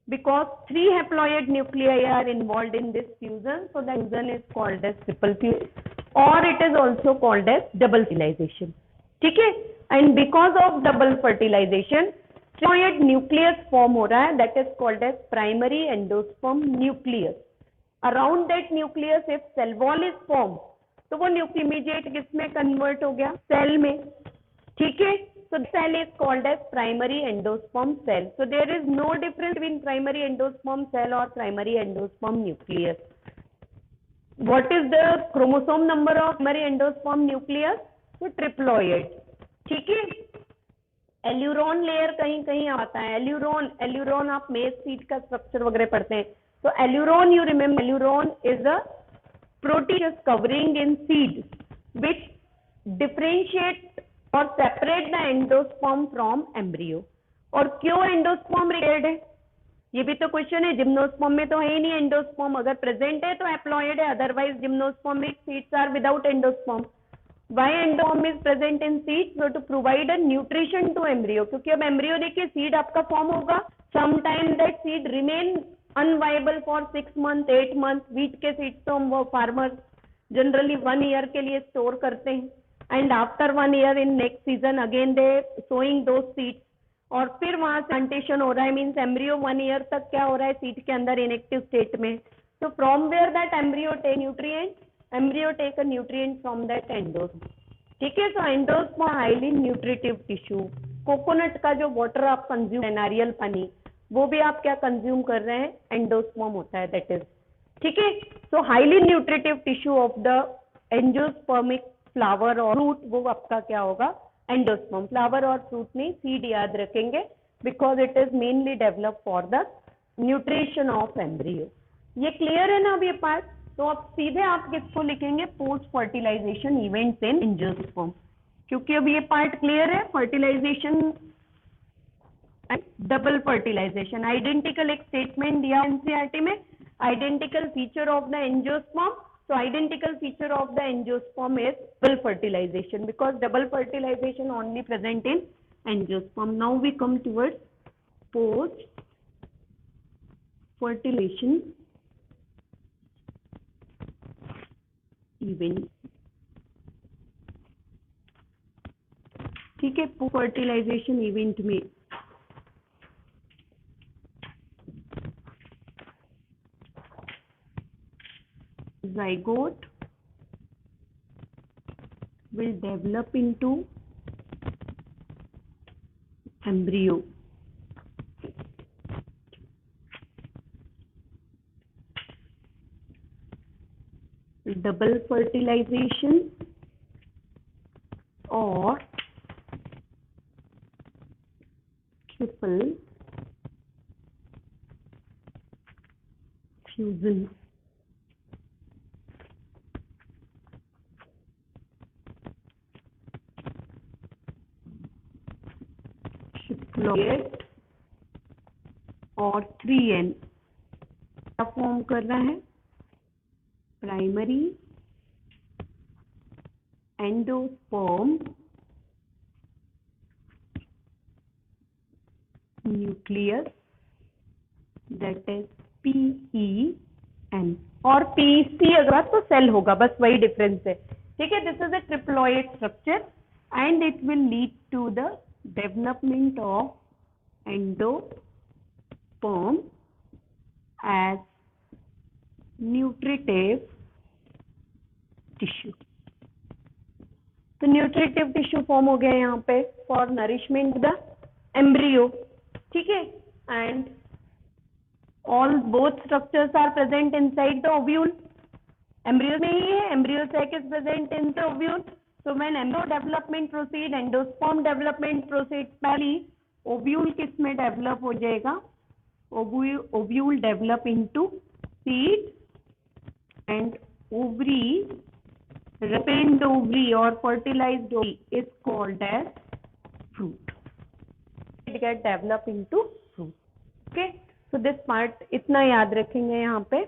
because 3 haploid nuclei are involved in this fusion, so the fusion is called as triple fusion और it is also called as double fertilization, ठीक है। And because of double fertilization haploid nucleus form हो रहा है, that is called as primary endosperm nucleus. Around that nucleus if cell wall is form, तो वो nucleus immediate किसमें convert हो गया, सेल में, ठीक है। So cell is called as primary endosperm cell. So there is no difference between primary endosperm cell और primary endosperm nucleus. What is the chromosome number of primary endosperm nucleus, तो triploid, ठीक है। Aleurone layer कहीं कहीं आता है, aleurone आप मेज सीड का स्ट्रक्चर वगैरह पढ़ते हैं, तो aleurone, you remember aleurone is a proteus covering in seed which differentiate or separate the endosperm from embryo. और क्यों एंडोस्पर्म रिक्वायर्ड है, ये भी तो क्वेश्चन है. जिम्नोस्पर्म में तो है ही नहीं एंडोस्पर्म, अगर प्रेजेंट है तो हैप्लॉइड है, otherwise gymnospermic seeds are without endosperm. Why endosperm is present in seed? So to provide a nutrition to embryo. क्योंकि अब embryo देखिए सीड आपका फॉर्म होगा, sometime that seed remain unviable for 6 month 8 month. Wheat के seed तो हम वो farmer generally 1 year के लिए स्टोर करते हैं, and after 1 year in next season again they sowing those seeds, और फिर वहां से प्लांटेशन हो रहा है, मीन्स एम्ब्रियो 1 ईयर तक क्या हो रहा है, सीड के अंदर इनएक्टिव स्टेट में. तो from where that embryo take nutrient, embryo take a nutrient from that endosperm. ठीक है. So endosperm highly nutritive tissue. Coconut का जो वाटर आप कंज्यूम, नारियल पानी, वो भी आप क्या कंज्यूम कर रहे हैं, एंडोस्पर्म होता है, दैट इज. ठीक है. सो highly nutritive tissue of the angiospermic flower और फ्रूट, वो आपका क्या होगा, एंडोस्पर्म. फ्लावर और फ्रूट नहीं, सीड याद रखेंगे, because it is mainly develop for the nutrition of embryo. ये क्लियर है ना अब ये पार्ट. तो अब सीधे आप किसको लिखेंगे, post fertilization events in angiosperm, क्योंकि अब ये पार्ट क्लियर है. फर्टिलाइजेशन, डबल फर्टिलाइजेशन, आइडेंटिकल एक स्टेटमेंट दिया एनसीईआरटी में, identical feature of the angiosperm. So identical feature of the angiosperm is double fertilization, because double fertilization only present in angiosperm. Now we come towards post fertilization event. ठीक है. Post fertilization event में zygote will develop into embryo. Double fertilization or triple fusion. ट्रिप्लोएट और 3N क्या form कर रहा है, primary endosperm nucleus, that is PEN, और PEC अगर तो सेल होगा, बस वही डिफरेंस है. ठीक है. This is a triploid structure and it will lead to the development of endosperm as nutritive tissue. तो न्यूट्रिटिव टिश्यू फॉर्म हो गया यहाँ पे फॉर नरिशमेंट द एम्ब्रियो. ठीक है. And all both structures are present inside the ovule. Embryo में ही है, embryo sac is present in the ovule. So when embryo development proceed, endosperm development proceed, पहली ओव्यूल किस में डेवलप हो जाएगा, ovule develop into seed and ovary, ripened ovary और fertilized ovary is called as fruit. It get develop into fruit. Okay, so this part इतना याद रखेंगे यहाँ पे.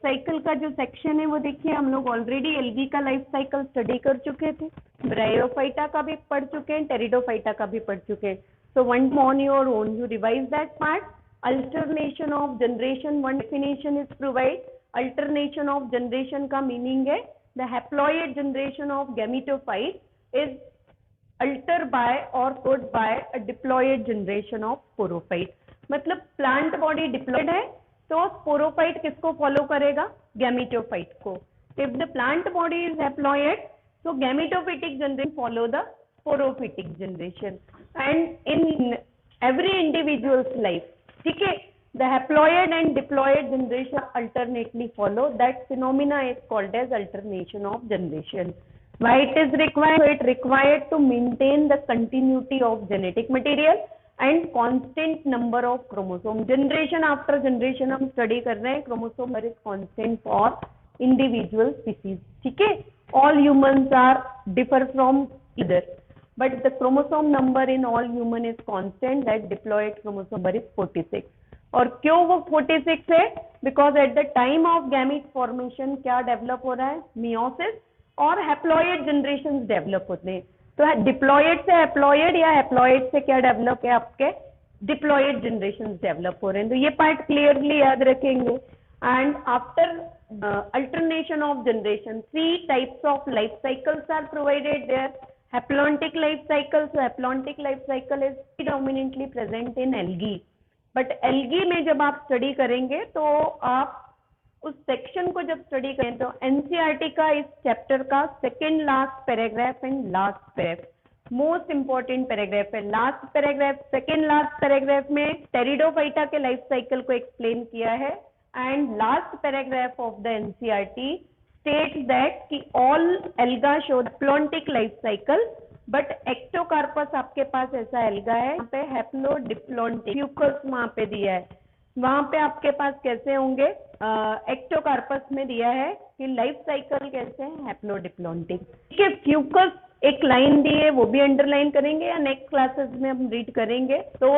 साइकिल का जो सेक्शन है वो देखिए, हम लोग ऑलरेडी एल्गी का लाइफ साइकिल स्टडी कर चुके थे, ब्रायोफाइटा का भी पढ़ चुके हैं, टेरिडोफाइटा का भी पढ़ चुके हैं. So one on your own you revise that part. Alternation of generation, one definition is provide. Alternation of generation का मीनिंग है the haploid generation of gametophyte is alter by और code by a diploid generation of sporophyte. मतलब plant body diploid है तो sporophyte किसको follow करेगा, gametophyte को. If the plant body is haploid, so gametophytic generation follow the sporophytic generation. And in every individual's life, ठीक है, the haploid and diploid generation alternately follow. That phenomena is called as alternation of generation. Why it is required? So it required to maintain the continuity of genetic material and constant number of chromosome. Generation after generation हम study कर रहे हैं, chromosome is constant for individual species. ठीक है, all humans are differ from either, but the chromosome number in all human is constant. That diploid chromosome number is 46. और क्यों वो 46 है? Because at the time of gamete formation क्या develop हो रहा है? मियोसिस और हैप्लॉइड जनरेशन डेवलप होते हैं. तो डिप्लॉइड से हैप्लॉइड या हैप्लॉइड से क्या डेवलप है? आपके डिप्लॉइड जनरेशन डेवलप हो रहे हैं. तो ये पार्ट क्लियरली याद रखेंगे. And after alternation of generation, 3 types of life cycles are provided there. Haplontic life cycle. So haplontic life cycle is predominantly present in algae. But algae में जब आप स्टडी करेंगे तो आप उस सेक्शन को जब स्टडी करें तो एनसीईआरटी का इस चैप्टर का second last paragraph and last paragraph most important paragraph है. Last paragraph, second last paragraph में टेरिडोफाइटा के लाइफ साइकिल को एक्सप्लेन किया है. And last paragraph of the NCERT states that कि all alga show haplontic life cycle, but ectocarpus आपके पास ऐसा एल्गा है, यहाँ पे हैप्लोडिप्लॉन्टिक फ्यूकस वहां पे दिया है. वहां पे आपके पास कैसे होंगे? एक्टोकार्पस में दिया है कि लाइफ साइकिल कैसे है? हैप्लोडिप्लॉन्टिक. ठीक है, फ्यूकस एक लाइन दी है, वो भी अंडरलाइन करेंगे या नेक्स्ट क्लासेस में हम रीड करेंगे. तो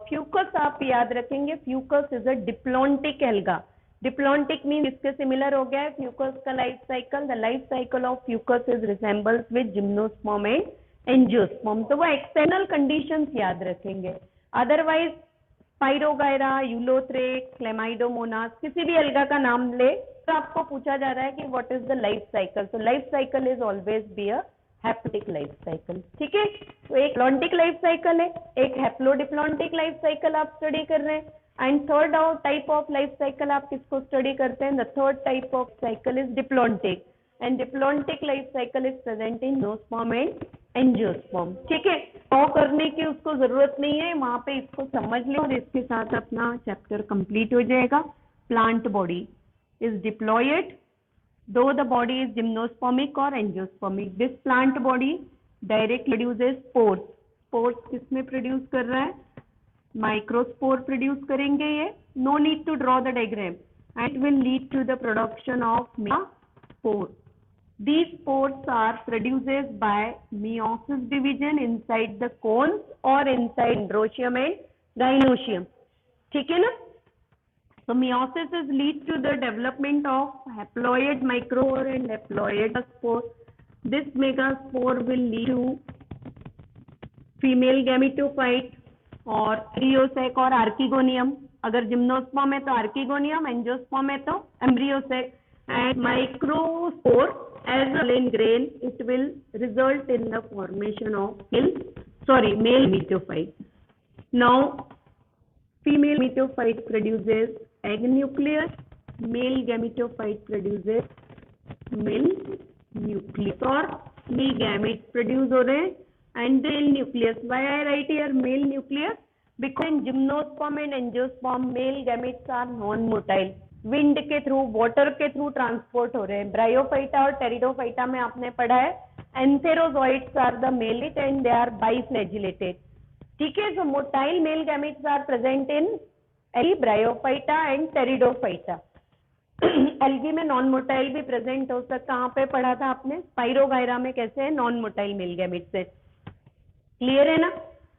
फ्यूकस आप याद रखेंगे, Fucus is a diplontic alga. Diplontic mean इसके सिमिलर हो गया है फ्यूकस का life cycle. The life cycle of Fucus is resembles with gymnosperm and angiosperm. तो वो एक्सटर्नल कंडीशंस याद रखेंगे. अदरवाइज स्पाइरोगायरा, यूलोथ्रेक्स, क्लेमाइडोमोनास, किसी भी एल्गा का नाम ले तो आपको पूछा जा रहा है कि what is the life cycle. तो life cycle is always be a haptic life cycle. ठीक है, तो एक प्लॉन्टिक लाइफ साइकिल है, एक हैप्लोडिप्लॉन्टिक लाइफ साइकिल आप स्टडी कर रहे हैं. And third type of life cycle आप किसको स्टडी करते हैं? The third type of cycle is diplontic. And diplontic life cycle is present in gymnosperm and angiosperm. ठीक है, ड्रॉ करने की उसको जरूरत नहीं है, वहां पे इसको समझ लो और इसके साथ अपना चैप्टर कंप्लीट हो जाएगा. Plant body is diploid though the body is gymnospermic or angiospermic. This plant body directly produces spores. Spores किसमें प्रोड्यूस कर रहा है? माइक्रोस्पोर प्रोड्यूस करेंगे ये. No need to draw the diagram. It will lead to the production of spore. These spores are produced by meiosis division inside the cones or inside dendrotium and gynoecium. ठीक है ना? So meiosis is lead to the development of haploid microspore and haploid spore. This megaspore will lead to female gametophyte और embryo sac और archegonium. अगर gymnosperm है तो archegonium, angiosperm है तो embryo sac. And microspore as a pollen grain, it will result in the formation of male gametophyte. Now female gametophyte produces egg nucleus, male gametophyte produces male nucleus. और male gametes produce हो रहे हैं and male nucleus. Why I write here male nucleus? Because in gymnosperm and angiosperm male gametes are non-motile. Wind के through, water के through transport हो रहे हैं. Bryophyta और टेरिडोफाइटा में आपने पढ़ा है एंथेरोजोइड्स आर द मेलिट एंड दे आर बाइफ्लैजिलेटेड. ठीक है, so motile male gametes are present in bryophyta and pteridophyta. Algae में नॉन मोटाइल भी प्रेजेंट हो सकता. कहाँ पे पढ़ा था आपने? स्पाइरोगायरा में कैसे है नॉन मोटाइल मेल गैमेट्स है. क्लियर है ना?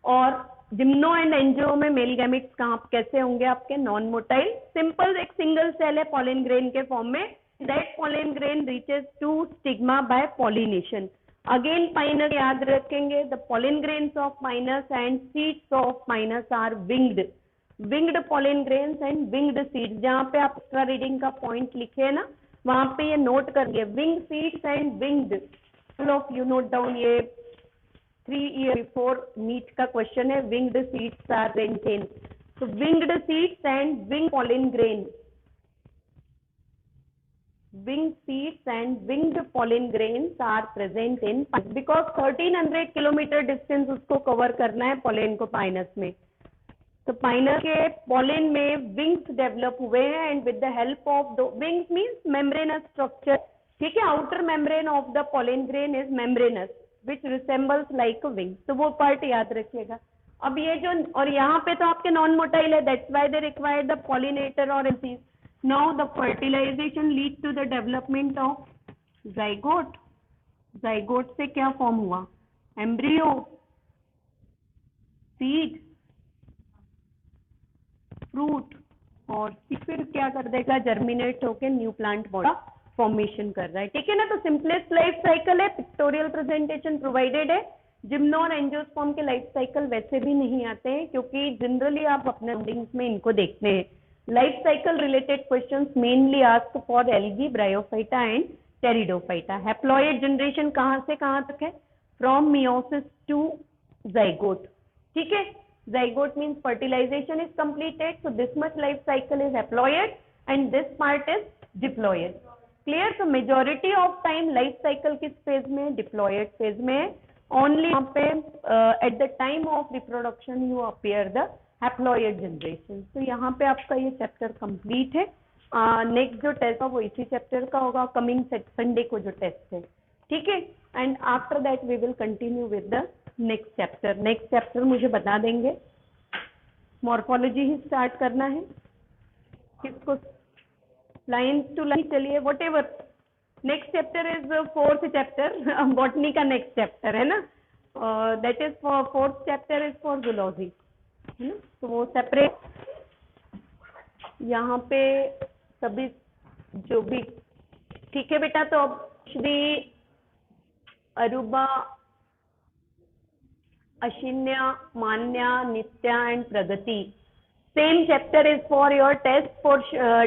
और जिम्नो एंड एंजियो में मेल गैमेट्स कहाँ कैसे होंगे आपके? Non motile. सिंपल एक सिंगल सेल है पॉलन ग्रेन के फॉर्म में. That pollen grain reaches to stigma by pollination. Again Pinus याद रखेंगे. The pollen grains of Pinus and seeds of Pinus are winged. Winged pollen grains and winged seeds. जहाँ पे आप extra reading का point लिखे है ना, वहां पे ये नोट करिए. Wing seeds and winged. All of you note down. ये 3 years before नीट का क्वेश्चन है. विंग्ड सीड्स आर रेंटेन. तो winged seeds and wing pollen grain. winged seeds and winged pollen grains are present in because 1300 kilometre distance उसको cover करना है pollen को Pinus में। तो पाइनस के pollen में विंग्स डेवलप हुए हैं and with the help of the wings means membranous structure, ठीक है। Outer membrane of the pollen grain is membranes which resembles like a wing, तो वो पार्ट याद रखिएगा। अब ये जो और यहाँ पे तो आपके नॉन मोटाइल है, that's why they require the pollinator और एल्सीज। Now the fertilization lead to the development of zygote. Zygote से क्या फॉर्म हुआ? एम्ब्रियो, सीड, फ्रूट, और फिर क्या कर देगा? जर्मिनेट होके न्यू प्लांट बॉडी फॉर्मेशन कर रहा है, ठीक है ना। तो सिंपलेस्ट लाइफ साइकिल है, पिक्टोरियल प्रेजेंटेशन प्रोवाइडेड है। जिम्नो और एंजियोस्पर्म के लाइफ साइकिल वैसे भी नहीं आते हैं क्योंकि जनरली आप अपने रीडिंग्स में इनको देखते हैं। Life cycle related questions mainly asked for algae, bryophyta and pteridophyta. Haploid generation कहाँ से कहाँ तक है? फ्रॉम मियोसिस टू जाइगोट, ठीक है। Zygote means fertilization is completed, so this much life cycle is haploid and this part is diploid. Clear? So majority of time life cycle किस phase में? Diploid phase में। Only यहाँ पे at the time of reproduction you appear the haploid generation. तो यहाँ पे आपका ये chapter complete है। नेक्स्ट जो टेस्ट वो इसी चैप्टर का होगा, कमिंग संडे को जो टेस्ट है, ठीक है। And after that we will continue with the next chapter. Next chapter मुझे बता देंगे, मॉर्फोलॉजी ही स्टार्ट करना है किसको? लाइन टू लाइन चलिए, whatever. Next chapter is fourth chapter, botany का नेक्स्ट चैप्टर है ना, that is four fourth chapter is for zoology, है ना। तो वो सेपरेट यहाँ पे सभी जो भी, ठीक है बेटा। तो अब Shri Aruba, Ashinya, Manya, Nitya and Pragati, same chapter is for your test.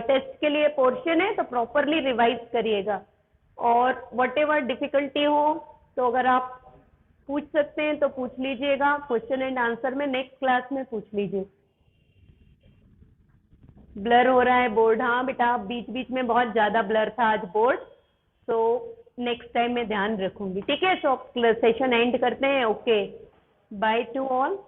Test के लिए पोर्शन है तो प्रॉपरली रिवाइज करिएगा, और वट एवर डिफिकल्टी हो तो अगर आप पूछ सकते हैं तो पूछ लीजिएगा, क्वेश्चन एंड आंसर में नेक्स्ट क्लास में पूछ लीजिए। ब्लर हो रहा है बोर्ड? हाँ बेटा, बीच बीच में बहुत ज्यादा ब्लर था आज बोर्ड, तो नेक्स्ट टाइम मैं ध्यान रखूंगी, ठीक है। सो सेशन एंड करते हैं। Okay, by two all.